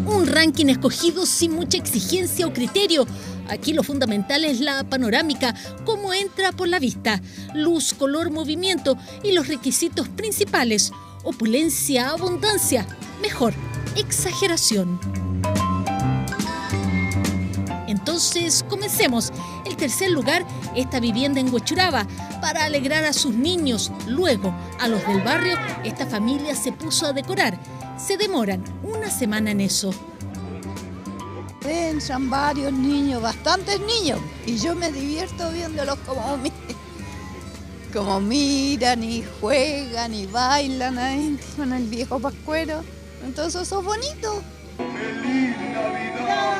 Un ranking escogido sin mucha exigencia o criterio. Aquí lo fundamental es la panorámica, cómo entra por la vista, luz, color, movimiento y los requisitos principales: opulencia, abundancia, mejor, exageración. Entonces, comencemos. El tercer lugar, esta vivienda en Huechuraba, para alegrar a sus niños. Luego, a los del barrio, esta familia se puso a decorar. Se demoran una semana en eso.
Entran varios niños, bastantes niños, y yo me divierto viéndolos como miran y juegan y bailan ahí con el viejo pascuero. Entonces eso es bonito. ¡Feliz Navidad!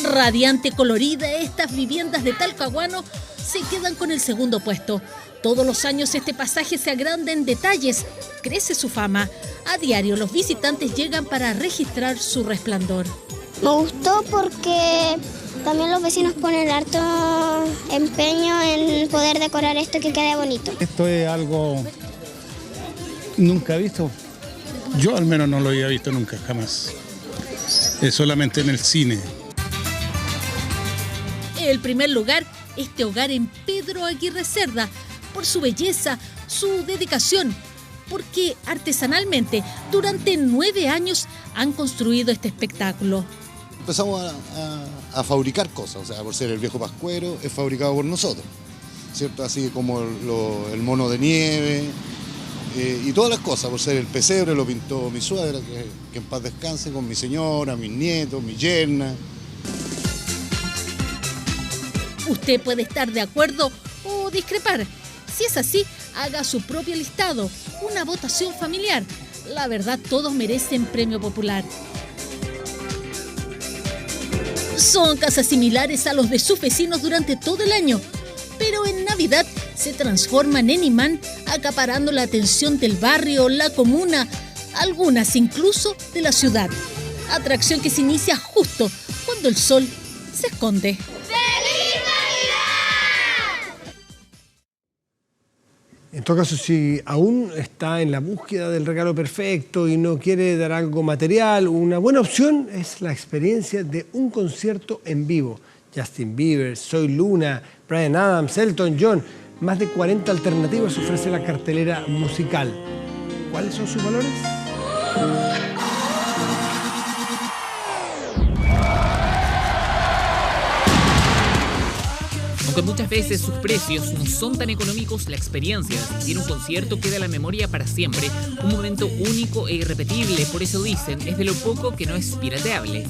Radiante, colorida, estas viviendas de Talcahuano se quedan con el segundo puesto. Todos los años este pasaje se agranda en detalles, crece su fama. A diario los visitantes llegan para registrar su resplandor.
Me gustó porque también los vecinos ponen harto empeño en poder decorar esto que quede bonito.
Esto es algo nunca visto. Yo al menos no lo había visto nunca, jamás.
solamente en el cine.
El primer lugar, este hogar en Pedro Aguirre Cerda, por su belleza, su dedicación, porque artesanalmente durante 9 años han construido este espectáculo.
Empezamos a fabricar cosas, o sea, por ser el viejo Pascuero, es fabricado por nosotros, ¿cierto? Así como el mono de nieve y todas las cosas, por ser el pesebre lo pintó mi suegra, que en paz descanse, con mi señora, mis nietos, mi yerna.
Usted puede estar de acuerdo o discrepar. Si es así, haga su propio listado, una votación familiar. La verdad, todos merecen premio popular. Son casas similares a los de sus vecinos durante todo el año, pero en Navidad se transforman en imán, acaparando la atención del barrio, la comuna, algunas incluso de la ciudad. Atracción que se inicia justo cuando el sol se esconde.
En todo caso, si aún está en la búsqueda del regalo perfecto y no quiere dar algo material, una buena opción es la experiencia de un concierto en vivo. Justin Bieber, Soy Luna, Bryan Adams, Elton John, más de 40 alternativas ofrece la cartelera musical. ¿Cuáles son sus valores?
Aunque muchas veces sus precios no son tan económicos, la experiencia de asistir a un concierto queda en la memoria para siempre. Un momento único e irrepetible, por eso dicen, es de lo poco que no es pirateable.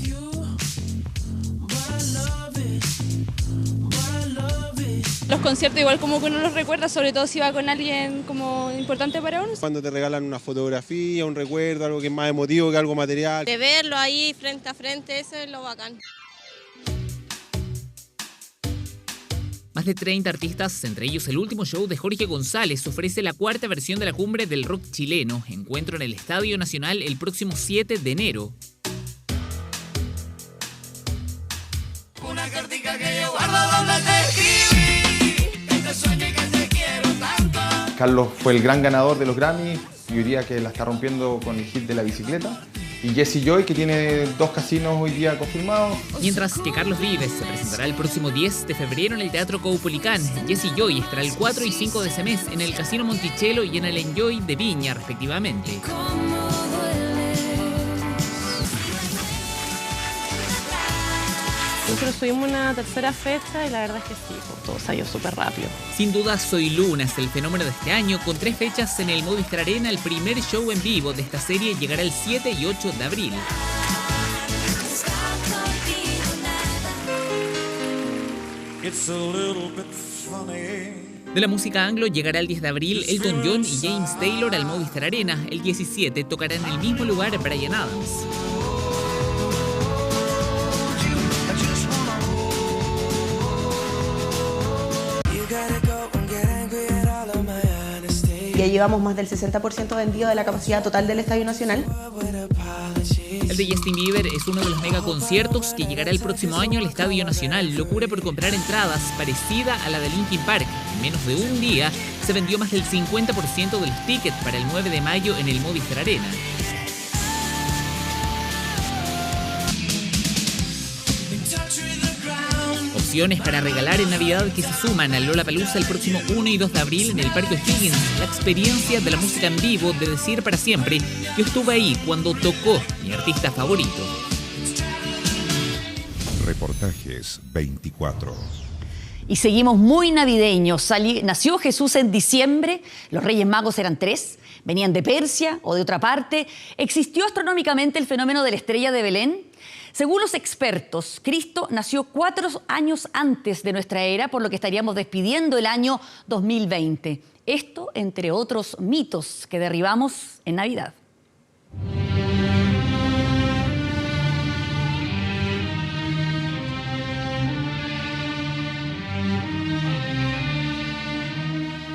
Los conciertos igual como que uno los recuerda, sobre todo si va con alguien como importante para uno.
Cuando te regalan una fotografía, un recuerdo, algo que es más emotivo que algo material.
De verlo ahí frente a frente, eso es lo bacán.
Más de 30 artistas, entre ellos el último show de Jorge González, ofrece la 4ª versión de la Cumbre del Rock Chileno. Encuentro en el Estadio Nacional el próximo 7 de enero.
Una cartica que yo guardo donde te escribí, este sueño que te quiero tanto.
Carlos fue el gran ganador de los Grammy, yo diría que la está rompiendo con el hit de la bicicleta. Y Jesse Joy, que tiene 2 casinos hoy día confirmados.
Mientras que Carlos Vives se presentará el próximo 10 de febrero en el Teatro Caupolicán, Jesse Joy estará el 4 y 5 de ese mes en el Casino Monticello y en el Enjoy de Viña, respectivamente.
Nosotros subimos una 3ª fecha y la verdad es que sí, todo salió súper rápido.
Sin duda, Soy Luna es el fenómeno de este año, con 3 fechas en el Movistar Arena. El primer show en vivo de esta serie llegará el 7 y 8 de abril. De la música anglo llegará el 10 de abril Elton John y James Taylor al Movistar Arena. El 17 tocará en el mismo lugar Bryan Adams.
Ya llevamos más del 60% vendido de la capacidad total del Estadio Nacional.
El de Justin Bieber es uno de los megaconciertos que llegará el próximo año al Estadio Nacional. Locura por comprar entradas, parecida a la de Linkin Park. En menos de un día se vendió más del 50% de los tickets para el 9 de mayo en el Movistar Arena. Opciones para regalar en Navidad que se suman al Lollapalooza el próximo 1 y 2 de abril en el Parque O'Higgins. La experiencia de la música en vivo de Decir para Siempre. Yo estuve ahí cuando tocó mi artista favorito.
Reportajes 24.
Y seguimos muy navideños. Nació Jesús en diciembre, los Reyes Magos eran 3, venían de Persia o de otra parte. ¿Existió astronómicamente el fenómeno de la estrella de Belén? Según los expertos, Cristo nació 4 años antes de nuestra era, por lo que estaríamos despidiendo el año 2020. Esto, entre otros mitos que derribamos en Navidad.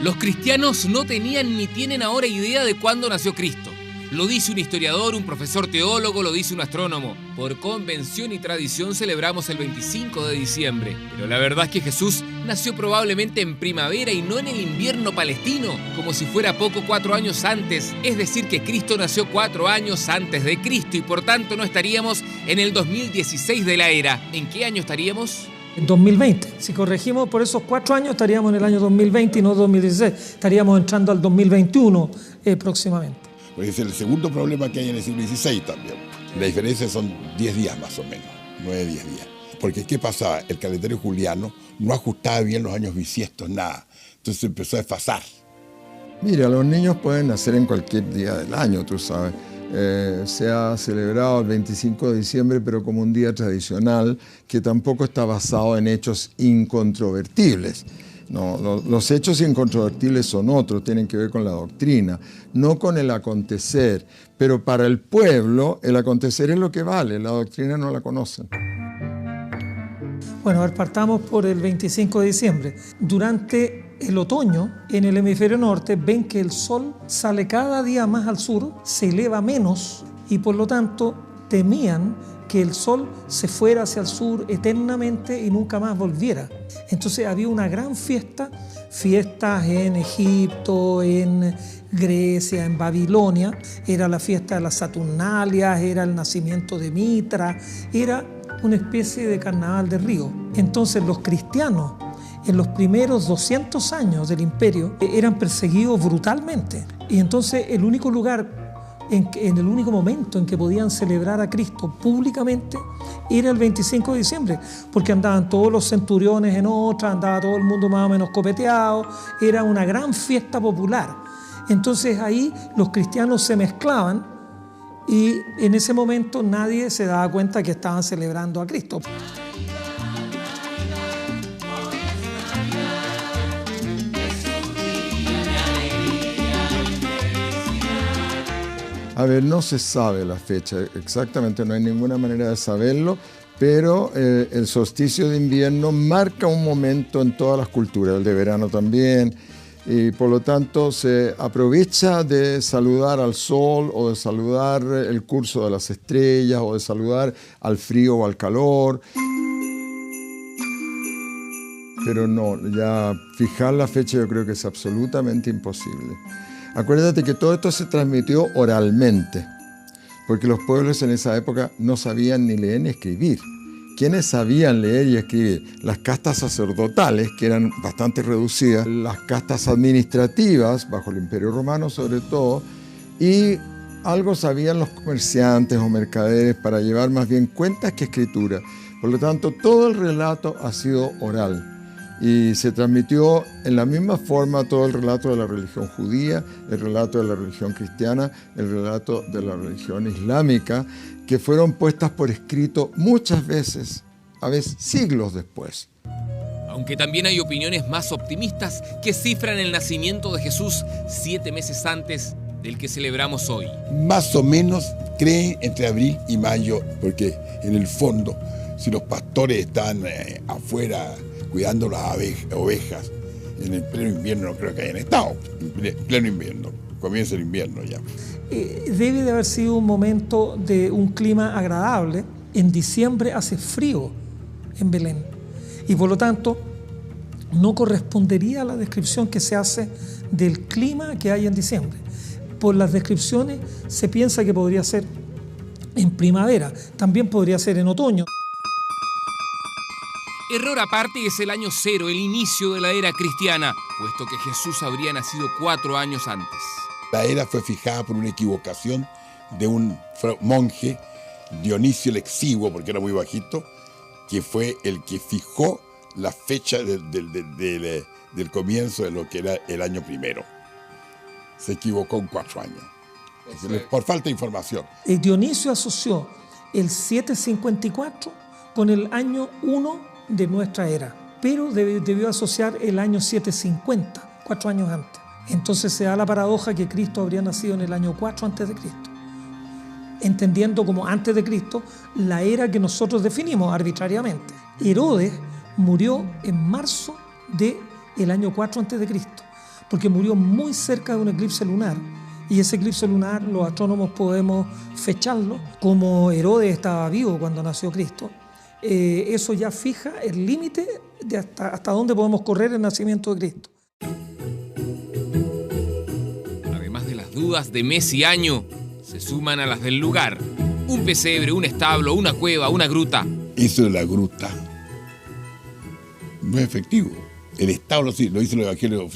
Los cristianos no tenían ni tienen ahora idea de cuándo nació Cristo. Lo dice un historiador, un profesor teólogo, lo dice un astrónomo. Por convención y tradición celebramos el 25 de diciembre, pero la verdad es que Jesús nació probablemente en primavera y no en el invierno palestino, como si fuera poco 4 años antes. Es decir, que Cristo nació 4 años antes de Cristo y por tanto no estaríamos en el 2016 de la era. ¿En qué año estaríamos?
En 2020. Si corregimos por esos 4 años, estaríamos en el año 2020 y no 2016. Estaríamos entrando al 2021 próximamente.
Porque es el segundo problema que hay en el siglo XVI también. La diferencia son 10 días más o menos, 9-10 días. Porque ¿qué pasaba? El calendario juliano no ajustaba bien los años bisiestos, nada. Entonces empezó a desfasar.
Mira, los niños pueden nacer en cualquier día del año, tú sabes. Se ha celebrado el 25 de diciembre, pero como un día tradicional que tampoco está basado en hechos incontrovertibles. No, los hechos incontrovertibles son otros, tienen que ver con la doctrina, no con el acontecer. Pero para el pueblo, el acontecer es lo que vale, la doctrina no la conocen.
Bueno, a ver, partamos por el 25 de diciembre. Durante el otoño, en el hemisferio norte, ven que el sol sale cada día más al sur, se eleva menos y por lo tanto temían que el sol se fuera hacia el sur eternamente y nunca más volviera. Entonces había una gran fiestas en Egipto, en Grecia, en Babilonia. Era la fiesta de las Saturnalias, era el nacimiento de Mitra, era una especie de carnaval de río. Entonces los cristianos en los primeros 200 años del imperio eran perseguidos brutalmente. Y entonces el único lugar en el único momento en que podían celebrar a Cristo públicamente era el 25 de diciembre, porque andaban todos los centuriones en otra, andaba todo el mundo más o menos copeteado, era una gran fiesta popular. Entonces ahí los cristianos se mezclaban y en ese momento nadie se daba cuenta que estaban celebrando a Cristo.
A ver, no se sabe la fecha exactamente, no hay ninguna manera de saberlo, pero el solsticio de invierno marca un momento en todas las culturas, el de verano también, y por lo tanto se aprovecha de saludar al sol o de saludar el curso de las estrellas o de saludar al frío o al calor. Pero no, ya fijar la fecha yo creo que es absolutamente imposible. Acuérdate que todo esto se transmitió oralmente, porque los pueblos en esa época no sabían ni leer ni escribir. ¿Quiénes sabían leer y escribir? Las castas sacerdotales, que eran bastante reducidas, las castas administrativas, bajo el Imperio Romano sobre todo, y algo sabían los comerciantes o mercaderes para llevar más bien cuentas que escritura. Por lo tanto, todo el relato ha sido oral. Y se transmitió en la misma forma todo el relato de la religión judía, el relato de la religión cristiana, el relato de la religión islámica, que fueron puestas por escrito muchas veces, a veces siglos después.
Aunque también hay opiniones más optimistas que cifran el nacimiento de Jesús 7 meses antes del que celebramos hoy.
Más o menos creen entre abril y mayo, porque en el fondo, si los pastores están afuera cuidando las ovejas, en el pleno invierno no creo que hayan estado, en pleno invierno, comienza el invierno ya.
Debe de haber sido un momento de un clima agradable. En diciembre hace frío en Belén y por lo tanto no correspondería a la descripción que se hace del clima que hay en diciembre. Por las descripciones se piensa que podría ser en primavera, también podría ser en otoño.
Error aparte es el año 0, el inicio de la era cristiana, puesto que Jesús habría nacido 4 años antes.
La era fue fijada por una equivocación de un monje, Dionisio el Exiguo, porque era muy bajito, que fue el que fijó la fecha del comienzo de lo que era el año primero. Se equivocó en 4 años, por falta de información.
Dionisio asoció el 754 con el año 1 de nuestra era, pero debió asociar el año 750, 4 años antes. Entonces se da la paradoja que Cristo habría nacido en el año 4 antes de Cristo, entendiendo como antes de Cristo la era que nosotros definimos arbitrariamente. Herodes murió en marzo del año 4 antes de Cristo, porque murió muy cerca de un eclipse lunar y ese eclipse lunar los astrónomos podemos fecharlo como Herodes estaba vivo cuando nació Cristo. Eso ya fija el límite de hasta dónde podemos correr el nacimiento de Cristo.
Además de las dudas de mes y año, se suman a las del lugar. Un pesebre, un establo, una cueva, una gruta.
Eso de la gruta no es efectivo. El establo sí, lo dice los evangelios.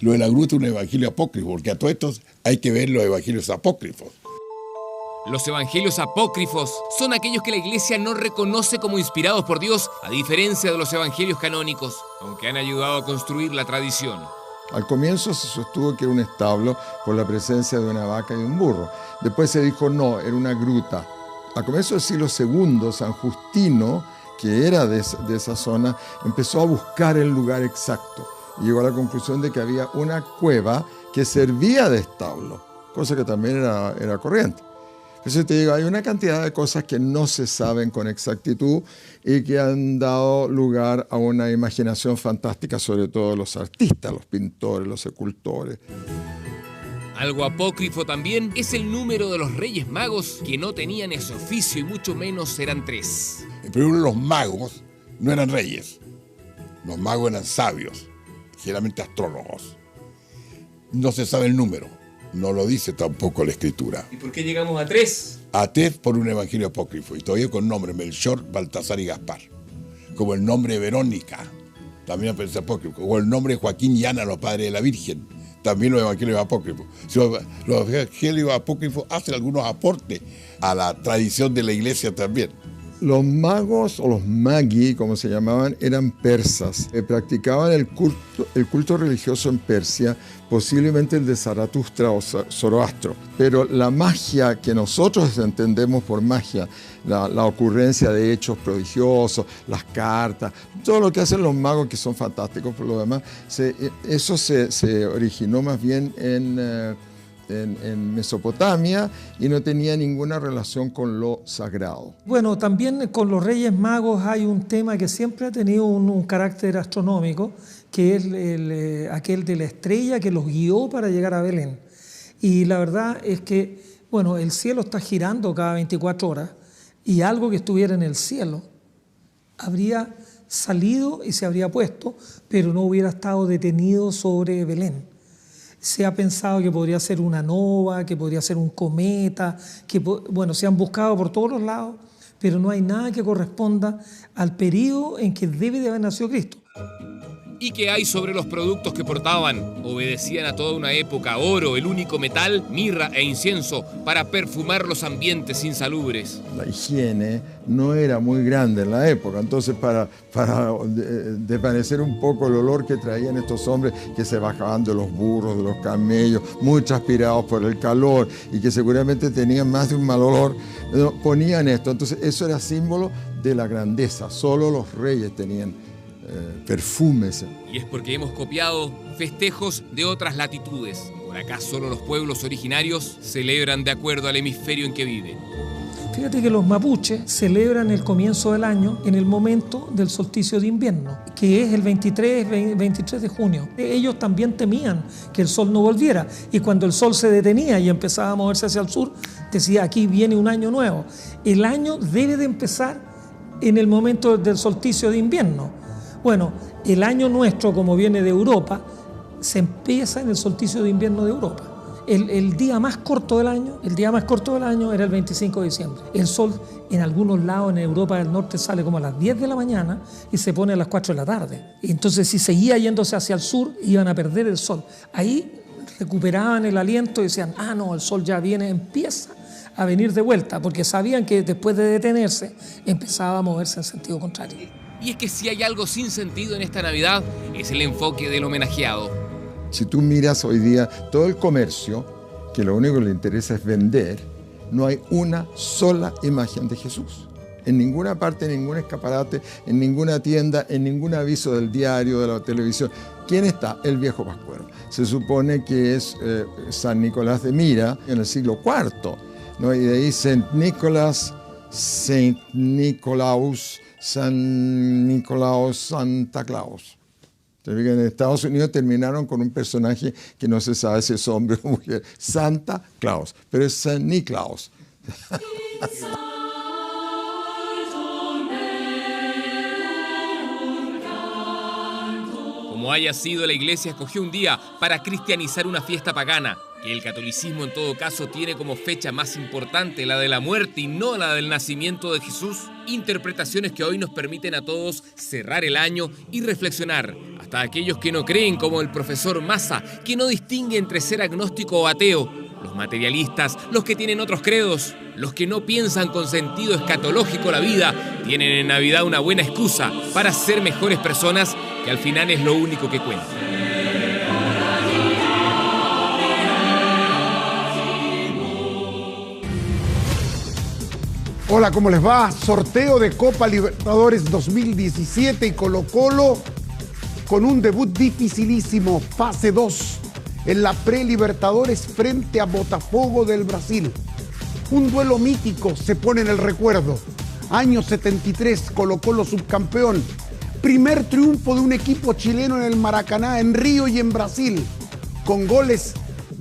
Lo de la gruta es un evangelio apócrifo, porque a todos estos hay que ver los evangelios apócrifos.
Los evangelios apócrifos son aquellos que la Iglesia no reconoce como inspirados por Dios, a diferencia de los evangelios canónicos, aunque han ayudado a construir la tradición.
Al comienzo se sostuvo que era un establo por la presencia de una vaca y un burro. Después se dijo no, era una gruta. Al comienzo del siglo II, San Justino, que era de esa zona, empezó a buscar el lugar exacto y llegó a la conclusión de que había una cueva que servía de establo, cosa que también era corriente. Entonces te digo, hay una cantidad de cosas que no se saben con exactitud y que han dado lugar a una imaginación fantástica, sobre todo de los artistas, los pintores, los escultores.
Algo apócrifo también es el número de los Reyes Magos que no tenían ese oficio y mucho menos eran 3.
Pero los magos no eran reyes. Los magos eran sabios, generalmente astrólogos. No se sabe el número. No lo dice tampoco la Escritura.
¿Y por qué llegamos a 3?
A 3 por un evangelio apócrifo, y todavía con nombres Melchor, Baltasar y Gaspar. Como el nombre de Verónica, también aparece apócrifo. O el nombre de Joaquín y Ana, los padres de la Virgen, también los evangelios apócrifos. Los evangelios apócrifos hacen algunos aportes a la tradición de la Iglesia también.
Los magos, o los magi, como se llamaban, eran persas. Practicaban el culto religioso en Persia, posiblemente el de Zaratustra o Zoroastro. Pero la magia que nosotros entendemos por magia, la ocurrencia de hechos prodigiosos, las cartas, todo lo que hacen los magos, que son fantásticos por lo demás, eso se originó más bien en Mesopotamia y no tenía ninguna relación con lo sagrado.
Bueno, también con los Reyes Magos hay un tema que siempre ha tenido un carácter astronómico, que es aquel de la estrella que los guió para llegar a Belén. Y la verdad es que, bueno, el cielo está girando cada 24 horas y algo que estuviera en el cielo habría salido y se habría puesto, pero no hubiera estado detenido sobre Belén. Se ha pensado que podría ser una nova, que podría ser un cometa, bueno, se han buscado por todos los lados, pero no hay nada que corresponda al periodo en que debe de haber nacido Cristo.
¿Y qué hay sobre los productos que portaban? Obedecían a toda una época: oro, el único metal, mirra e incienso, para perfumar los ambientes insalubres.
La higiene no era muy grande en la época, entonces para desvanecer un poco el olor que traían estos hombres que se bajaban de los burros, de los camellos, muy transpirados por el calor y que seguramente tenían más de un mal olor, ponían esto. Entonces eso era símbolo de la grandeza, solo los reyes tenían perfumes.
Y es porque hemos copiado festejos de otras latitudes. Por acá solo los pueblos originarios celebran de acuerdo al hemisferio en que viven.
Fíjate que los mapuches celebran el comienzo del año en el momento del solsticio de invierno, que es el 23 de junio. Ellos también temían que el sol no volviera, y cuando el sol se detenía y empezaba a moverse hacia el sur, decía: aquí viene un año nuevo. El año debe de empezar en el momento del solsticio de invierno. Bueno, el año nuestro, como viene de Europa, se empieza en el solsticio de invierno de Europa. El día más corto del año era el 25 de diciembre. El sol en algunos lados en Europa del Norte sale como a las 10 de la mañana y se pone a las 4 de la tarde. Entonces, si seguía yéndose hacia el sur, iban a perder el sol. Ahí recuperaban el aliento y decían: ah, no, el sol ya viene, empieza a venir de vuelta, porque sabían que después de detenerse, empezaba a moverse en sentido contrario.
Y es que si hay algo sin sentido en esta Navidad, es el enfoque del homenajeado.
Si tú miras hoy día todo el comercio, que lo único que le interesa es vender, no hay una sola imagen de Jesús. En ninguna parte, en ningún escaparate, en ninguna tienda, en ningún aviso del diario, de la televisión. ¿Quién está? El viejo pascuero. Se supone que es San Nicolás de Mira en el siglo IV, ¿no? Y de ahí Saint Nicholas, Saint Nicolaus, San Nicolás, Santa Claus. En Estados Unidos terminaron con un personaje que no se sabe si es hombre o mujer, Santa Claus, pero es San Niklaus.
Como haya sido, la Iglesia escogió un día para cristianizar una fiesta pagana, que el catolicismo en todo caso tiene como fecha más importante la de la muerte y no la del nacimiento de Jesús. Interpretaciones que hoy nos permiten a todos cerrar el año y reflexionar. Hasta aquellos que no creen, como el profesor Massa, que no distingue entre ser agnóstico o ateo. Los materialistas, los que tienen otros credos, los que no piensan con sentido escatológico la vida, tienen en Navidad una buena excusa para ser mejores personas, que al final es lo único que cuenta.
Hola, ¿cómo les va? Sorteo de Copa Libertadores 2017 y Colo-Colo con un debut dificilísimo, fase 2, en la pre-Libertadores frente a Botafogo del Brasil. Un duelo mítico se pone en el recuerdo. Año 73, Colo-Colo subcampeón. Primer triunfo de un equipo chileno en el Maracaná, en Río y en Brasil, con goles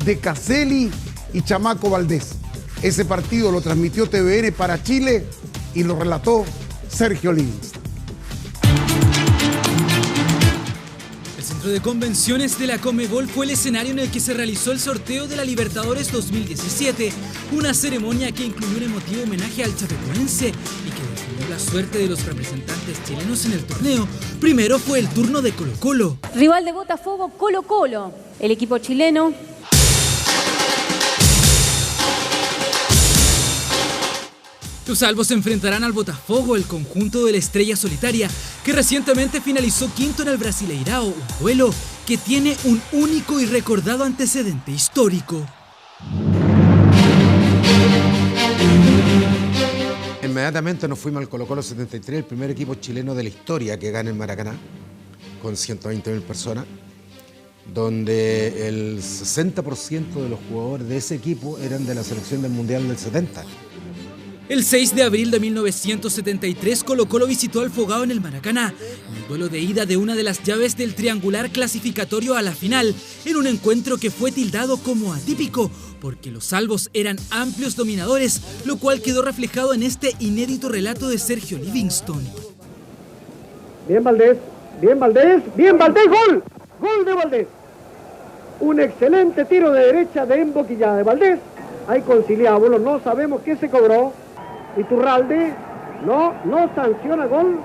de Caselli y Chamaco Valdés. Ese partido lo transmitió TVN para Chile y lo relató Sergio Livingston.
El Centro de Convenciones de la Conmebol fue el escenario en el que se realizó el sorteo de la Libertadores 2017, una ceremonia que incluyó un emotivo homenaje al chapecoense y que definió la suerte de los representantes chilenos en el torneo. Primero fue el turno de Colo-Colo.
Rival de Botafogo, Colo-Colo, el equipo chileno.
Los albos se enfrentarán al Botafogo, el conjunto de la Estrella Solitaria, que recientemente finalizó quinto en el Brasileirao, un duelo que tiene un único y recordado antecedente histórico.
Inmediatamente nos fuimos al Colo-Colo 73, el primer equipo chileno de la historia que gana el Maracaná, con 120.000 personas, donde el 60% de los jugadores de ese equipo eran de la selección del Mundial del 70.
El 6 de abril de 1973, Colo-Colo visitó al Fogao en el Maracaná, en el duelo de ida de una de las llaves del triangular clasificatorio a la final, en un encuentro que fue tildado como atípico, porque los albos eran amplios dominadores, lo cual quedó reflejado en este inédito relato de Sergio Livingston.
Bien Valdés, bien Valdés, bien Valdés, gol, gol de Valdés. Un excelente tiro de derecha de emboquillada de Valdés, ahí conciliábolo, no sabemos qué se cobró. Iturralde no sanciona gol.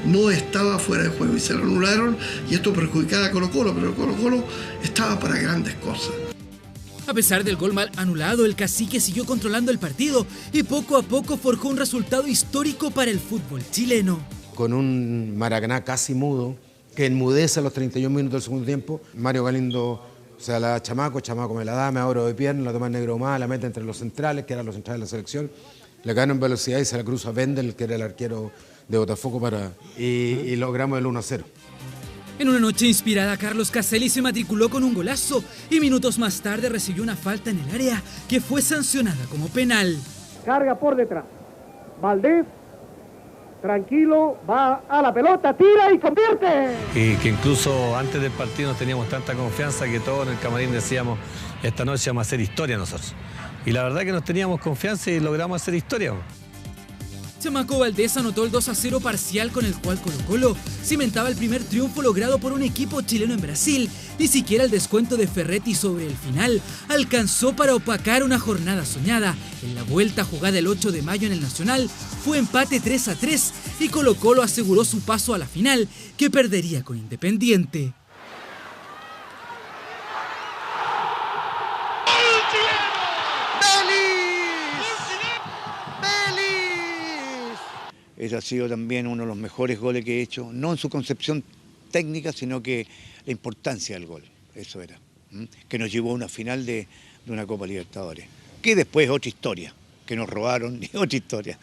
No estaba fuera de juego y se lo anularon y esto perjudicaba a Colo-Colo, pero Colo-Colo estaba para grandes cosas.
A pesar del gol mal anulado, el cacique siguió controlando el partido y poco a poco forjó un resultado histórico para el fútbol chileno.
Con un Maracaná casi mudo, que enmudece a los 31 minutos del segundo tiempo, Mario Galindo, o sea, la Chamaco me la da, me abro de pierna, la toma en negro más, la mete entre los centrales, que eran los centrales de la selección. Le gana en velocidad y se la cruza a Wendel, que era el arquero de Botafogo, y logramos el 1-0.
En una noche inspirada, Carlos Caselli se matriculó con un golazo y minutos más tarde recibió una falta en el área que fue sancionada como penal.
Carga por detrás. Valdés, tranquilo, va a la pelota, tira y convierte.
Y que incluso antes del partido no teníamos tanta confianza que todos en el camarín decíamos, esta noche vamos a hacer historia nosotros. Y la verdad que nos teníamos confianza y logramos hacer historia.
Chamaco Valdés anotó el 2-0 parcial con el cual Colo-Colo cimentaba el primer triunfo logrado por un equipo chileno en Brasil. Ni siquiera el descuento de Ferretti sobre el final alcanzó para opacar una jornada soñada. En la vuelta jugada el 8 de mayo en el Nacional fue empate 3-3 y Colo-Colo aseguró su paso a la final, que perdería con Independiente.
Ese ha sido también uno de los mejores goles que he hecho, no en su concepción técnica, sino que la importancia del gol, eso era, que nos llevó a una final de una Copa Libertadores, que después es otra historia, que nos robaron, y otra historia.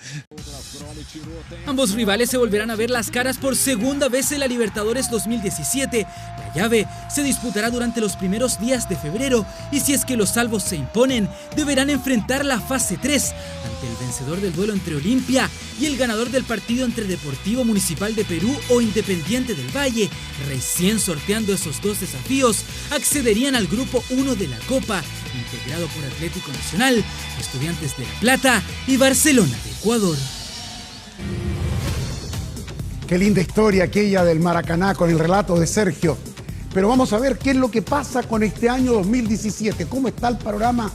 Ambos rivales se volverán a ver las caras por segunda vez en la Libertadores 2017. La llave se disputará durante los primeros días de febrero y si es que los salvos se imponen, deberán enfrentar la fase 3 ante el vencedor del duelo entre Olimpia y el ganador del partido entre Deportivo Municipal de Perú o Independiente del Valle. Recién sorteando esos dos desafíos, accederían al grupo 1 de la Copa, integrado por Atlético Nacional, Estudiantes de La Plata y Barcelona de Ecuador.
Qué linda historia aquella del Maracaná con el relato de Sergio. Pero vamos a ver qué es lo que pasa con este año 2017. ¿Cómo está el panorama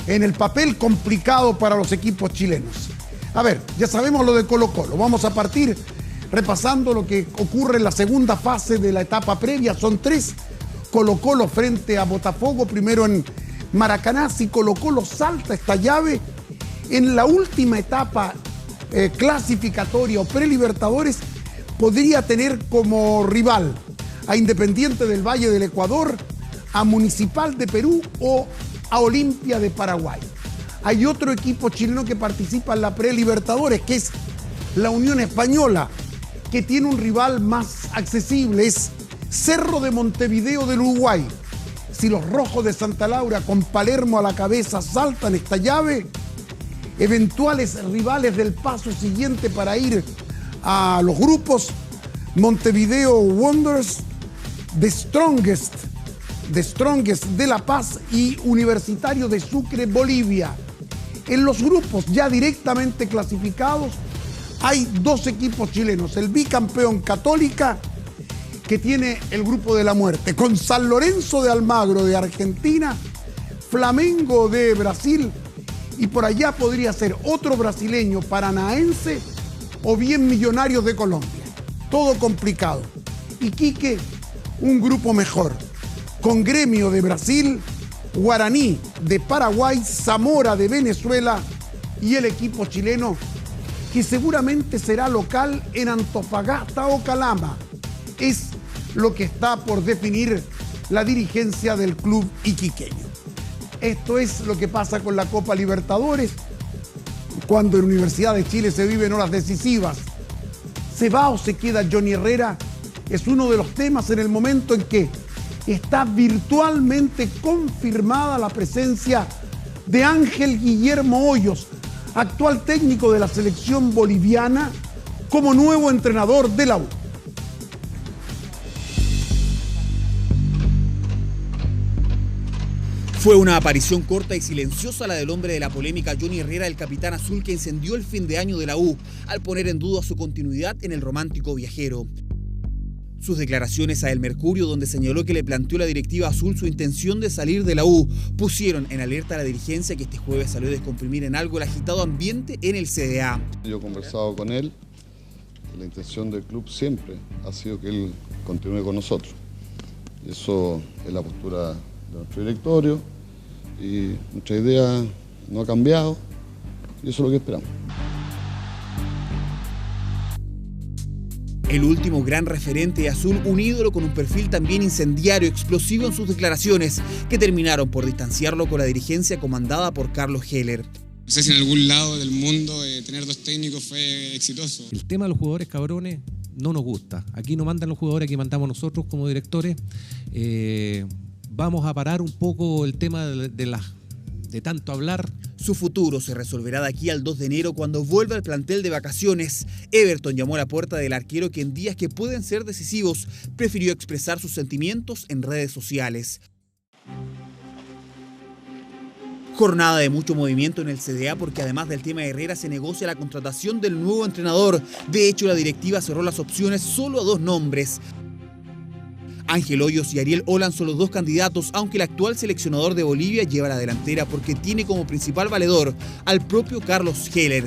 en el papel complicado para los equipos chilenos? A ver, ya sabemos lo de Colo-Colo. Vamos a partir repasando lo que ocurre en la segunda fase de la etapa previa. Son 3. Colo-Colo frente a Botafogo, primero en Maracaná. Si Colo-Colo salta esta llave, en la última etapa clasificatoria o pre-Libertadores, podría tener como rival a Independiente del Valle del Ecuador, a Municipal de Perú o a Olimpia de Paraguay. Hay otro equipo chileno que participa en la pre-Libertadores, que es la Unión Española, que tiene un rival más accesible, es Cerro de Montevideo del Uruguay. Si los rojos de Santa Laura con Palermo a la cabeza saltan esta llave, eventuales rivales del paso siguiente para ir a los grupos: Montevideo Wanderers, The Strongest de La Paz y Universitario de Sucre, Bolivia. En los grupos ya directamente clasificados hay 2 equipos chilenos: el bicampeón Católica, que tiene el grupo de la muerte, con San Lorenzo de Almagro de Argentina, Flamengo de Brasil, y por allá podría ser otro brasileño, Paranaense, o bien Millonarios de Colombia. Todo complicado. Iquique, un grupo mejor, con Gremio de Brasil, Guaraní de Paraguay, Zamora de Venezuela y el equipo chileno, que seguramente será local en Antofagasta o Calama. Es lo que está por definir la dirigencia del club iquiqueño. Esto es lo que pasa con la Copa Libertadores. Cuando en Universidad de Chile se viven horas decisivas, ¿se va o se queda Johnny Herrera? Es uno de los temas en el momento en que está virtualmente confirmada la presencia de Ángel Guillermo Hoyos, actual técnico de la selección boliviana, como nuevo entrenador de la U.
Fue una aparición corta y silenciosa la del hombre de la polémica, Johnny Herrera, el capitán azul que encendió el fin de año de la U al poner en duda su continuidad en el romántico viajero. Sus declaraciones a El Mercurio, donde señaló que le planteó la directiva azul su intención de salir de la U, pusieron en alerta a la dirigencia, que este jueves salió a descomprimir en algo el agitado ambiente en el CDA.
Yo he conversado con él, la intención del club siempre ha sido que él continúe con nosotros. Eso es la postura de nuestro directorio y nuestra idea no ha cambiado y eso es lo que esperamos.
El último gran referente azul, un ídolo con un perfil también incendiario, explosivo en sus declaraciones, que terminaron por distanciarlo con la dirigencia comandada por Carlos Heller.
No sé si en algún lado del mundo tener 2 técnicos fue exitoso.
El tema de los jugadores cabrones no nos gusta. Aquí no mandan los jugadores, aquí mandamos nosotros como directores. Vamos a parar un poco el tema de tanto hablar.
Su futuro se resolverá de aquí al 2 de enero cuando vuelva al plantel de vacaciones. Everton llamó a la puerta del arquero, que en días que pueden ser decisivos prefirió expresar sus sentimientos en redes sociales. Jornada de mucho movimiento en el CDA, porque además del tema de Herrera se negocia la contratación del nuevo entrenador. De hecho, la directiva cerró las opciones solo a 2 nombres. Ángel Hoyos y Ariel Holland son los 2 candidatos, aunque el actual seleccionador de Bolivia lleva la delantera porque tiene como principal valedor al propio Carlos Heller.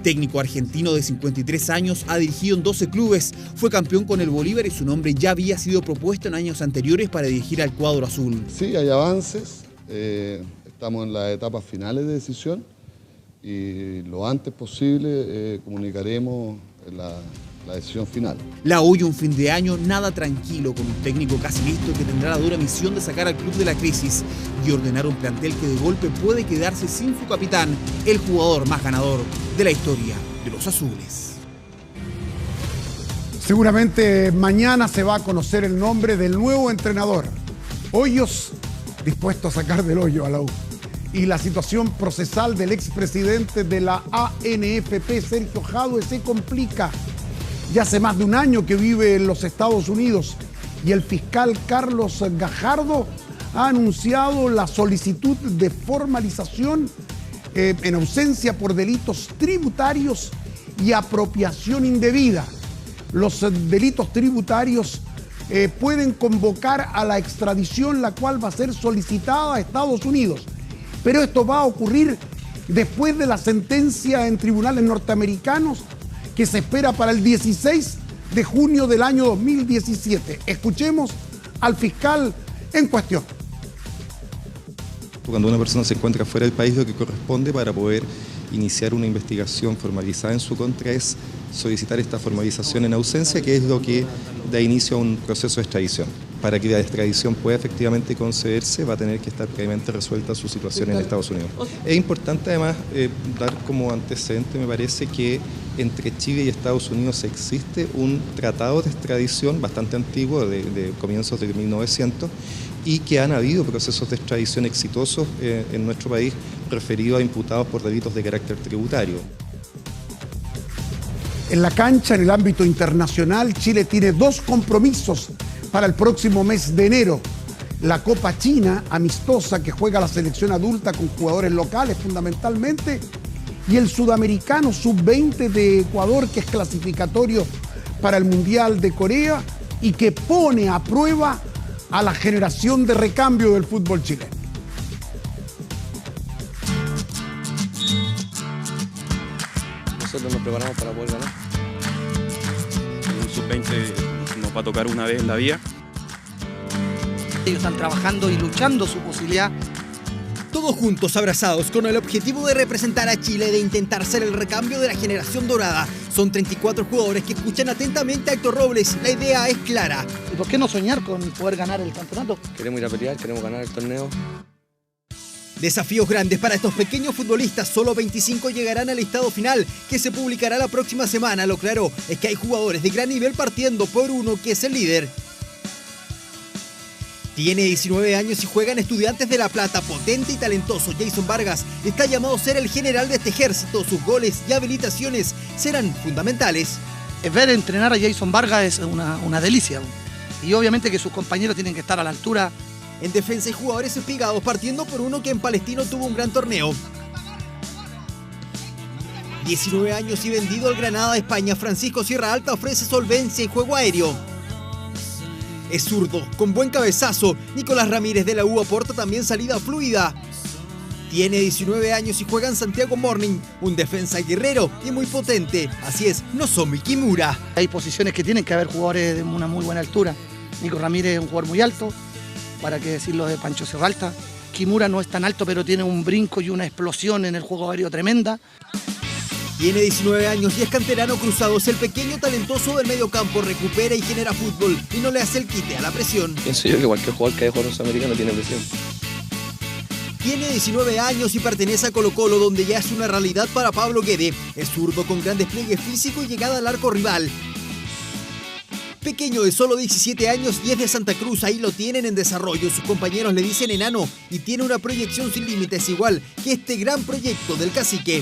Técnico argentino de 53 años, ha dirigido en 12 clubes, fue campeón con el Bolívar y su nombre ya había sido propuesto en años anteriores para dirigir al cuadro azul.
Sí, hay avances, estamos en las etapas finales de decisión y lo antes posible comunicaremos la decisión final.
La U y un fin de año nada tranquilo, con un técnico casi listo que tendrá la dura misión de sacar al club de la crisis y ordenar un plantel que de golpe puede quedarse sin su capitán, el jugador más ganador de la historia de los azules.
Seguramente mañana se va a conocer el nombre del nuevo entrenador. Hoyos dispuesto a sacar del hoyo a la U. Y la situación procesal del expresidente de la ANFP, Sergio Jadue, se complica. Ya hace más de un año que vive en los Estados Unidos y el fiscal Carlos Gajardo ha anunciado la solicitud de formalización en ausencia por delitos tributarios y apropiación indebida. Los delitos tributarios pueden convocar a la extradición, la cual va a ser solicitada a Estados Unidos. Pero esto va a ocurrir después de la sentencia en tribunales norteamericanos que se espera para el 16 de junio del año 2017. Escuchemos al fiscal en cuestión.
Cuando una persona se encuentra fuera del país, lo que corresponde para poder iniciar una investigación formalizada en su contra es solicitar esta formalización en ausencia, que es lo que da inicio a un proceso de extradición. Para que la extradición pueda efectivamente concederse, va a tener que estar previamente resuelta su situación en Estados Unidos. Es importante además dar como antecedente, me parece, que entre Chile y Estados Unidos existe un tratado de extradición bastante antiguo, de comienzos de 1900, y que han habido procesos de extradición exitosos en nuestro país referidos a imputados por delitos de carácter tributario.
En la cancha, en el ámbito internacional, Chile tiene 2 compromisos para el próximo mes de enero. La Copa China, amistosa, que juega la selección adulta con jugadores locales fundamentalmente, y el Sudamericano Sub-20 de Ecuador, que es clasificatorio para el Mundial de Corea y que pone a prueba a la generación de recambio del fútbol chileno.
Nosotros nos preparamos para poder ganar. Un Sub-20 nos va a tocar una vez en la vida.
Ellos están trabajando y luchando su posibilidad.
Todos juntos, abrazados, con el objetivo de representar a Chile, de intentar ser el recambio de la generación dorada. Son 34 jugadores que escuchan atentamente a Héctor Robles. La idea es clara.
¿Y por qué no soñar con poder ganar el campeonato?
Queremos ir a pelear, queremos ganar el torneo.
Desafíos grandes para estos pequeños futbolistas. Solo 25 llegarán al listado final, que se publicará la próxima semana. Lo claro es que hay jugadores de gran nivel partiendo por uno que es el líder. Tiene 19 años y juega en Estudiantes de La Plata. Potente y talentoso, Jason Vargas está llamado a ser el general de este ejército. Sus goles y habilitaciones serán fundamentales.
Ver entrenar a Jason Vargas es una delicia. Y obviamente que sus compañeros tienen que estar a la altura.
En defensa hay jugadores espigados, partiendo por uno que en Palestino tuvo un gran torneo. 19 años y vendido al Granada de España, Francisco Sierra Alta ofrece solvencia y juego aéreo. Es zurdo, con buen cabezazo. Nicolás Ramírez de la U aporta también salida fluida. Tiene 19 años y juega en Santiago Morning, un defensa guerrero y muy potente. Así es, Nozomi Kimura.
Hay posiciones que tienen que haber jugadores de una muy buena altura. Nico Ramírez es un jugador muy alto, para qué decirlo de Pancho Serralta. Kimura no es tan alto, pero tiene un brinco y una explosión en el juego aéreo tremenda.
Tiene 19 años y es canterano cruzado. Es el pequeño talentoso del medio campo. Recupera y genera fútbol y no le hace el quite a la presión.
Pienso yo que cualquier jugador que haya jugado en Sudamericano tiene presión.
Tiene 19 años y pertenece a Colo-Colo, donde ya es una realidad para Pablo Guede. Es zurdo con gran despliegue físico y llegada al arco rival. Pequeño de solo 17 años y es de Santa Cruz, ahí lo tienen en desarrollo. Sus compañeros le dicen enano y tiene una proyección sin límites, igual que este gran proyecto del Cacique.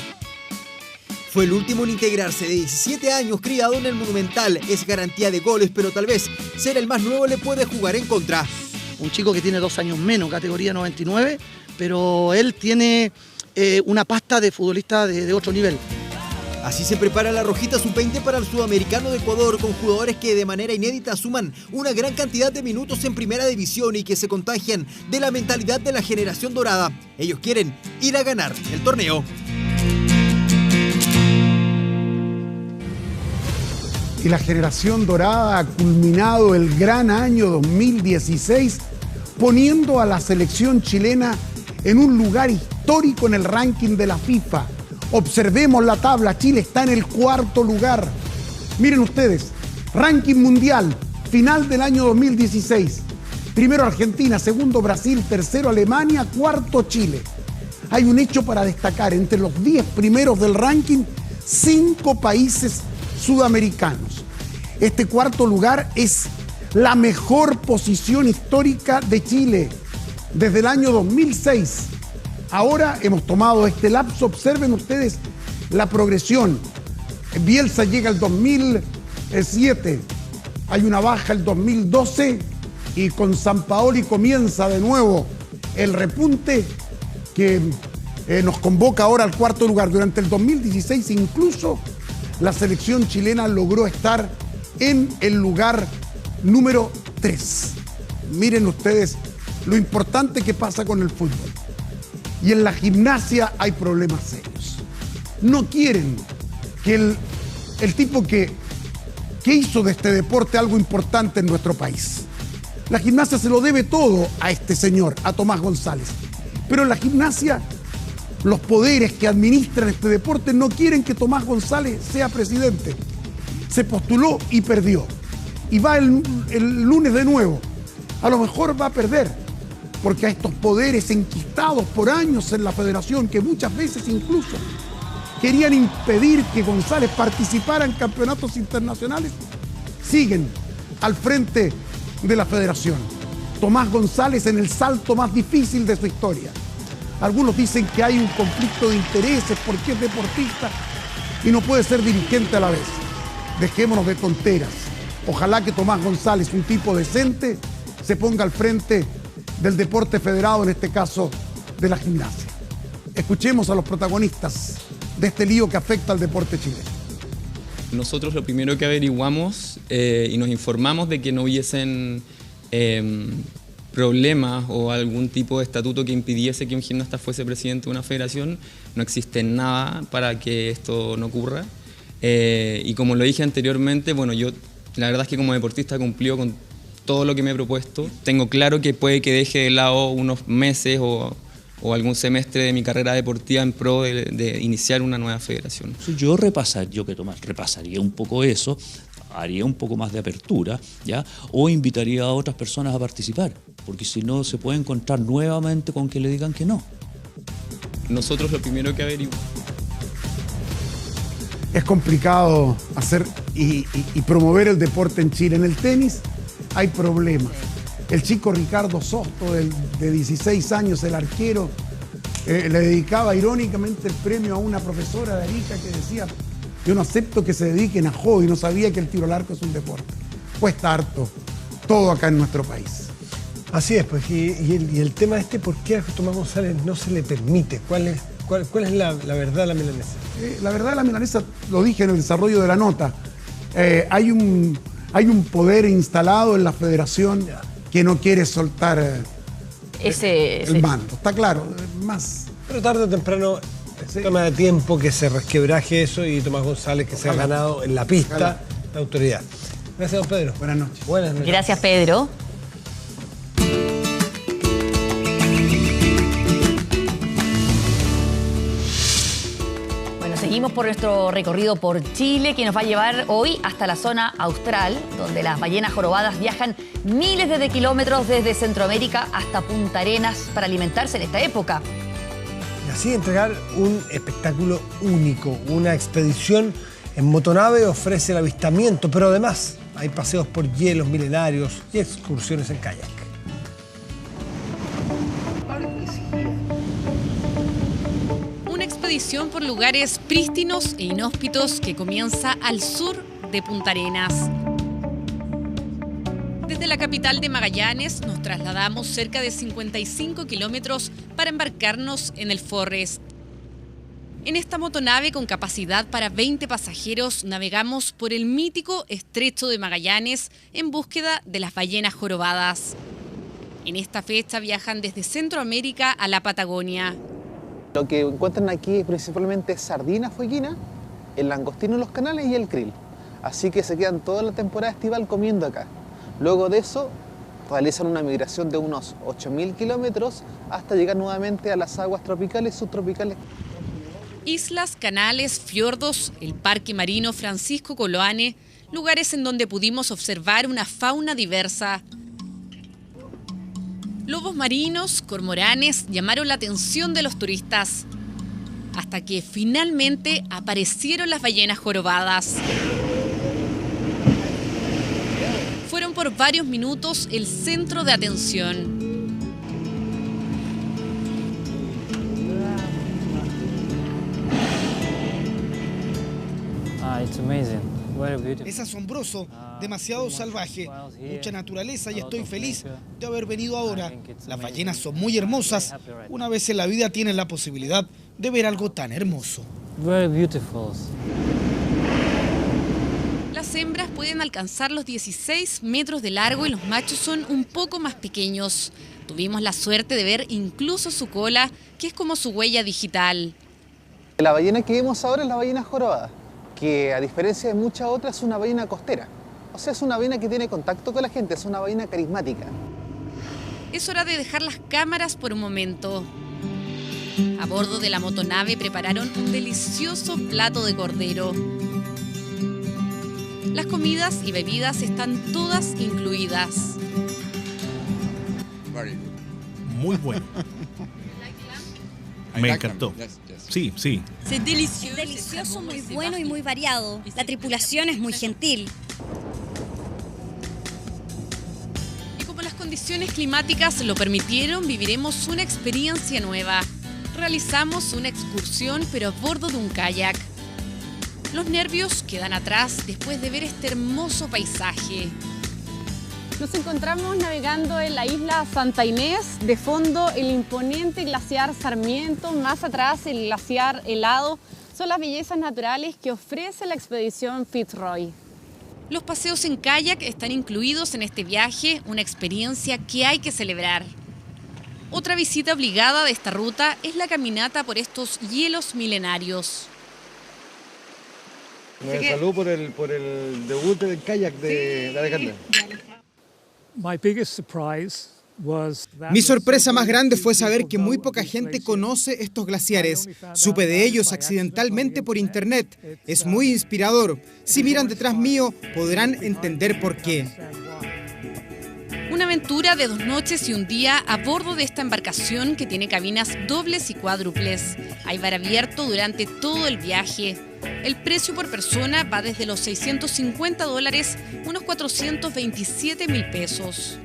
Fue el último en integrarse, de 17 años, criado en el Monumental. Es garantía de goles, pero tal vez ser el más nuevo le puede jugar en contra.
Un chico que tiene 2 años menos, categoría 99, pero él tiene una pasta de futbolista de otro nivel.
Así se prepara la Rojita Sub-20 para el Sudamericano de Ecuador, con jugadores que de manera inédita suman una gran cantidad de minutos en primera división y que se contagian de la mentalidad de la generación dorada. Ellos quieren ir a ganar el torneo.
Y la generación dorada ha culminado el gran año 2016 poniendo a la selección chilena en un lugar histórico en el ranking de la FIFA. Observemos la tabla, Chile está en el 4º lugar. Miren ustedes, ranking mundial, final del año 2016. Primero Argentina, segundo Brasil, tercero Alemania, 4º Chile. Hay un hecho para destacar, entre los 10 primeros del ranking 5 países sudamericanos. Este cuarto lugar es la mejor posición histórica de Chile desde el año 2006. Ahora hemos tomado este lapso. Observen ustedes la progresión. Bielsa llega el 2007, hay una baja el 2012 y con Sampaoli comienza de nuevo el repunte que nos convoca ahora al cuarto lugar. Durante el 2016 incluso la selección chilena logró estar en el lugar número 3. Miren ustedes lo importante que pasa con el fútbol. Y en la gimnasia hay problemas serios. No quieren que el tipo que hizo de este deporte algo importante en nuestro país. La gimnasia se lo debe todo a este señor, a Tomás González. Pero en la gimnasia, los poderes que administran este deporte no quieren que Tomás González sea presidente. Se postuló y perdió. Y va el lunes de nuevo. A lo mejor va a perder, porque a estos poderes enquistados por años en la federación, que muchas veces incluso querían impedir que González participara en campeonatos internacionales, siguen al frente de la federación. Tomás González en el salto más difícil de su historia. Algunos dicen que hay un conflicto de intereses porque es deportista y no puede ser dirigente a la vez. Dejémonos de tonteras. Ojalá que Tomás González, un tipo decente, se ponga al frente del deporte federado, en este caso de la gimnasia. Escuchemos a los protagonistas de este lío que afecta al deporte chileno.
Nosotros lo primero que averiguamos y nos informamos de que no hubiesen problemas o algún tipo de estatuto que impidiese que un gimnasta fuese presidente de una federación. No existe nada para que esto no ocurra. Y como lo dije anteriormente, bueno, yo la verdad es que como deportista he cumplido con todo lo que me he propuesto. Tengo claro que puede que deje de lado unos meses o algún semestre de mi carrera deportiva en pro de iniciar una nueva federación.
Yo repasaría un poco eso, haría un poco más de apertura, ¿ya? O invitaría a otras personas a participar, porque si no se puede encontrar nuevamente con que le digan que no.
Nosotros lo primero que averiguamos.
Es complicado hacer y promover el deporte en Chile. En el tenis hay problemas. El chico Ricardo Sosto, de 16 años, el arquero, le dedicaba irónicamente el premio a una profesora de Arica que decía: yo no acepto que se dediquen a hobby, no sabía que el tiro al arco es un deporte. Cuesta harto todo acá en nuestro país.
Así es, pues, y el tema ¿por qué a Tomás González no se le permite? ¿Cuál es la verdad de la milanesa?
La verdad de la milanesa, lo dije en el desarrollo de la nota, hay un poder instalado en la federación que no quiere soltar el mando. Está claro, más.
Pero tarde o temprano toma de tiempo que se resquebraje eso y Tomás González que se ha ganado en la pista la autoridad. Gracias, don Pedro.
Buenas noches.
Buenas noches.
Gracias, Pedro. Seguimos por nuestro recorrido por Chile, que nos va a llevar hoy hasta la zona austral, donde las ballenas jorobadas viajan miles de kilómetros desde Centroamérica hasta Punta Arenas para alimentarse en esta época.
Y así entregar un espectáculo único. Una expedición en motonave ofrece el avistamiento, pero además hay paseos por hielos milenarios y excursiones en kayak.
Expedición por lugares prístinos e inhóspitos que comienza al sur de Punta Arenas. Desde la capital de Magallanes nos trasladamos cerca de 55 kilómetros para embarcarnos en el Forrest. En esta motonave con capacidad para 20 pasajeros navegamos por el mítico Estrecho de Magallanes en búsqueda de las ballenas jorobadas. En esta fecha viajan desde Centroamérica a la Patagonia.
Lo que encuentran aquí principalmente es sardina fueguina, el langostino en los canales y el krill. Así que se quedan toda la temporada estival comiendo acá. Luego de eso, realizan una migración de unos 8.000 kilómetros hasta llegar nuevamente a las aguas tropicales y subtropicales.
Islas, canales, fiordos, el Parque Marino Francisco Coloane, lugares en donde pudimos observar una fauna diversa. Lobos marinos, cormoranes llamaron la atención de los turistas. hasta que finalmente aparecieron las ballenas jorobadas. Fueron por varios minutos el centro de atención.
Es asombroso, demasiado salvaje, mucha naturaleza y estoy feliz de haber venido ahora. Las ballenas son muy hermosas. Una vez en la vida tienes la posibilidad de ver algo tan hermoso.
Las hembras pueden alcanzar los 16 metros de largo y los machos son un poco más pequeños. Tuvimos la suerte de ver incluso su cola, que es como su huella digital.
La ballena que vemos ahora es la ballena jorobada, que a diferencia de muchas otras es una ballena costera. O sea, es una ballena que tiene contacto con la gente, es una ballena carismática.
Es hora de dejar las cámaras por un momento. A bordo de la motonave prepararon un delicioso plato de cordero. Las comidas y bebidas están todas incluidas.
Muy bueno. Me encantó. Sí, sí.
Es delicioso, muy bueno y muy variado. La tripulación es muy gentil.
Y como las condiciones climáticas lo permitieron, viviremos una experiencia nueva. Realizamos una excursión, pero a bordo de un kayak. Los nervios quedan atrás después de ver este hermoso paisaje.
Nos encontramos navegando en la isla Santa Inés, de fondo el imponente glaciar Sarmiento, más atrás el glaciar Helado. Son las bellezas naturales que ofrece la expedición Fitzroy.
Los paseos en kayak están incluidos en este viaje, una experiencia que hay que celebrar. Otra visita obligada de esta ruta es la caminata por estos hielos milenarios.
Salud por el debut del kayak de Alejandra.
Mi sorpresa más grande fue saber que muy poca gente conoce estos glaciares. Supe de ellos accidentalmente por internet. Es muy inspirador. Si miran detrás mío, podrán entender por qué.
Una aventura de 2 noches y un día a bordo de esta embarcación que tiene cabinas dobles y cuádruples. Hay bar abierto durante todo el viaje. El precio por persona va desde los $650, unos 427.000 pesos.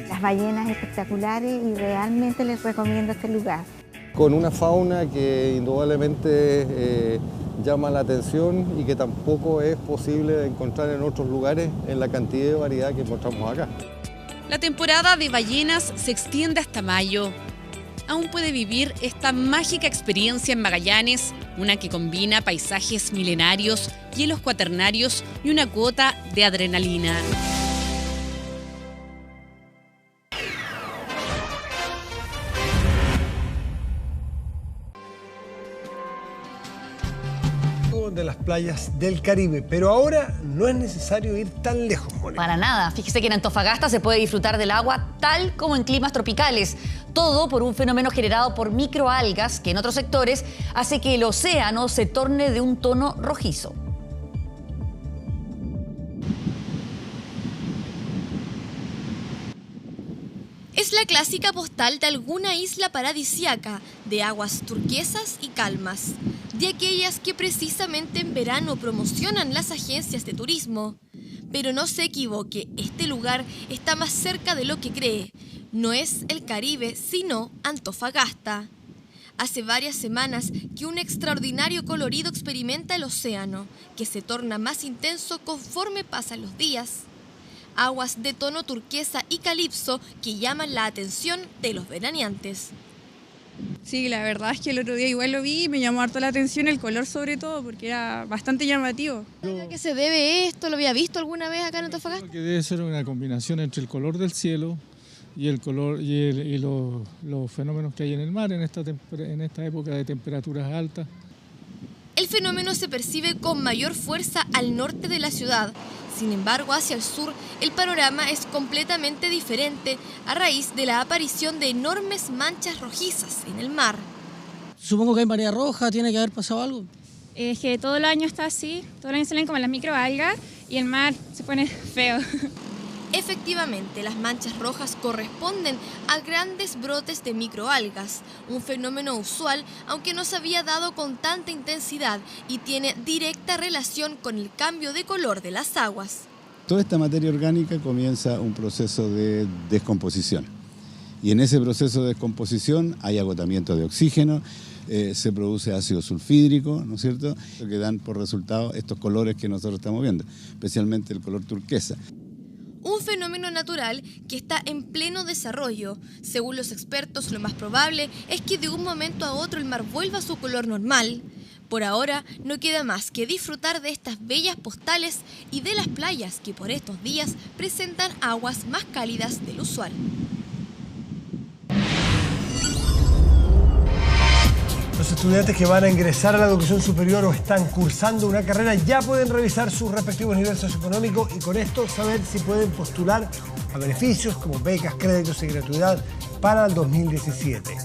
Las ballenas espectaculares y realmente les recomiendo este lugar.
Con una fauna que indudablemente llama la atención y que tampoco es posible encontrar en otros lugares en la cantidad de variedad que encontramos acá.
La temporada de ballenas se extiende hasta mayo. Aún puede vivir esta mágica experiencia en Magallanes, una que combina paisajes milenarios, hielos cuaternarios y una cuota de adrenalina.
De las playas del Caribe, pero ahora no es necesario ir tan lejos, Mónica.
Para nada. Fíjese que en Antofagasta se puede disfrutar del agua tal como en climas tropicales. Todo por un fenómeno generado por microalgas que en otros sectores hace que el océano se torne de un tono rojizo.
Es la clásica postal de alguna isla paradisíaca, de aguas turquesas y calmas, de aquellas que precisamente en verano promocionan las agencias de turismo. Pero no se equivoque, este lugar está más cerca de lo que cree. No es el Caribe, sino Antofagasta. Hace varias semanas que un extraordinario colorido experimenta el océano, que se torna más intenso conforme pasan los días. Aguas de tono turquesa y calipso que llaman la atención de los veraneantes.
Sí, la verdad es que el otro día igual lo vi y me llamó harto la atención el color sobre todo porque era bastante llamativo.
¿A qué se debe esto? ¿Lo había visto alguna vez acá en Antofagasta?
Creo que debe ser una combinación entre el color del cielo y el color y los fenómenos que hay en el mar en esta época de temperaturas altas.
El fenómeno se percibe con mayor fuerza al norte de la ciudad. Sin embargo, hacia el sur, el panorama es completamente diferente a raíz de la aparición de enormes manchas rojizas en el mar.
Supongo que hay marea roja, tiene que haber pasado algo.
Es que todo el año está así, todo el año salen como las microalgas y el mar se pone feo.
Efectivamente, las manchas rojas corresponden a grandes brotes de microalgas, un fenómeno usual, aunque no se había dado con tanta intensidad y tiene directa relación con el cambio de color de las aguas.
Toda esta materia orgánica comienza un proceso de descomposición y en ese proceso de descomposición hay agotamiento de oxígeno, se produce ácido sulfídrico, ¿no es cierto?, que dan por resultado estos colores que nosotros estamos viendo, especialmente el color turquesa.
Un fenómeno natural que está en pleno desarrollo. Según los expertos, lo más probable es que de un momento a otro el mar vuelva a su color normal. Por ahora, no queda más que disfrutar de estas bellas postales y de las playas que por estos días presentan aguas más cálidas del usual.
Los estudiantes que van a ingresar a la educación superior o están cursando una carrera ya pueden revisar sus respectivos niveles socioeconómicos y con esto saber si pueden postular a beneficios como becas, créditos y gratuidad para el 2017.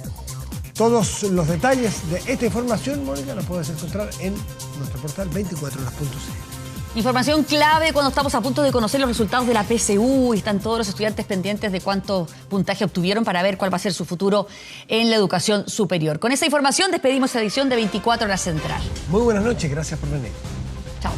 Todos los detalles de esta información, Mónica, los puedes encontrar en nuestro portal 24horas.cl.
Información clave cuando estamos a punto de conocer los resultados de la PSU y están todos los estudiantes pendientes de cuánto puntaje obtuvieron para ver cuál va a ser su futuro en la educación superior. Con esa información despedimos esta edición de 24 Horas Central.
Muy buenas noches, gracias por venir.
Chao.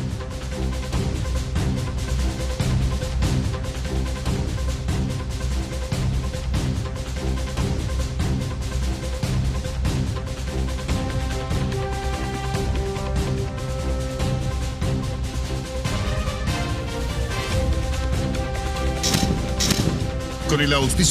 Con el auspicio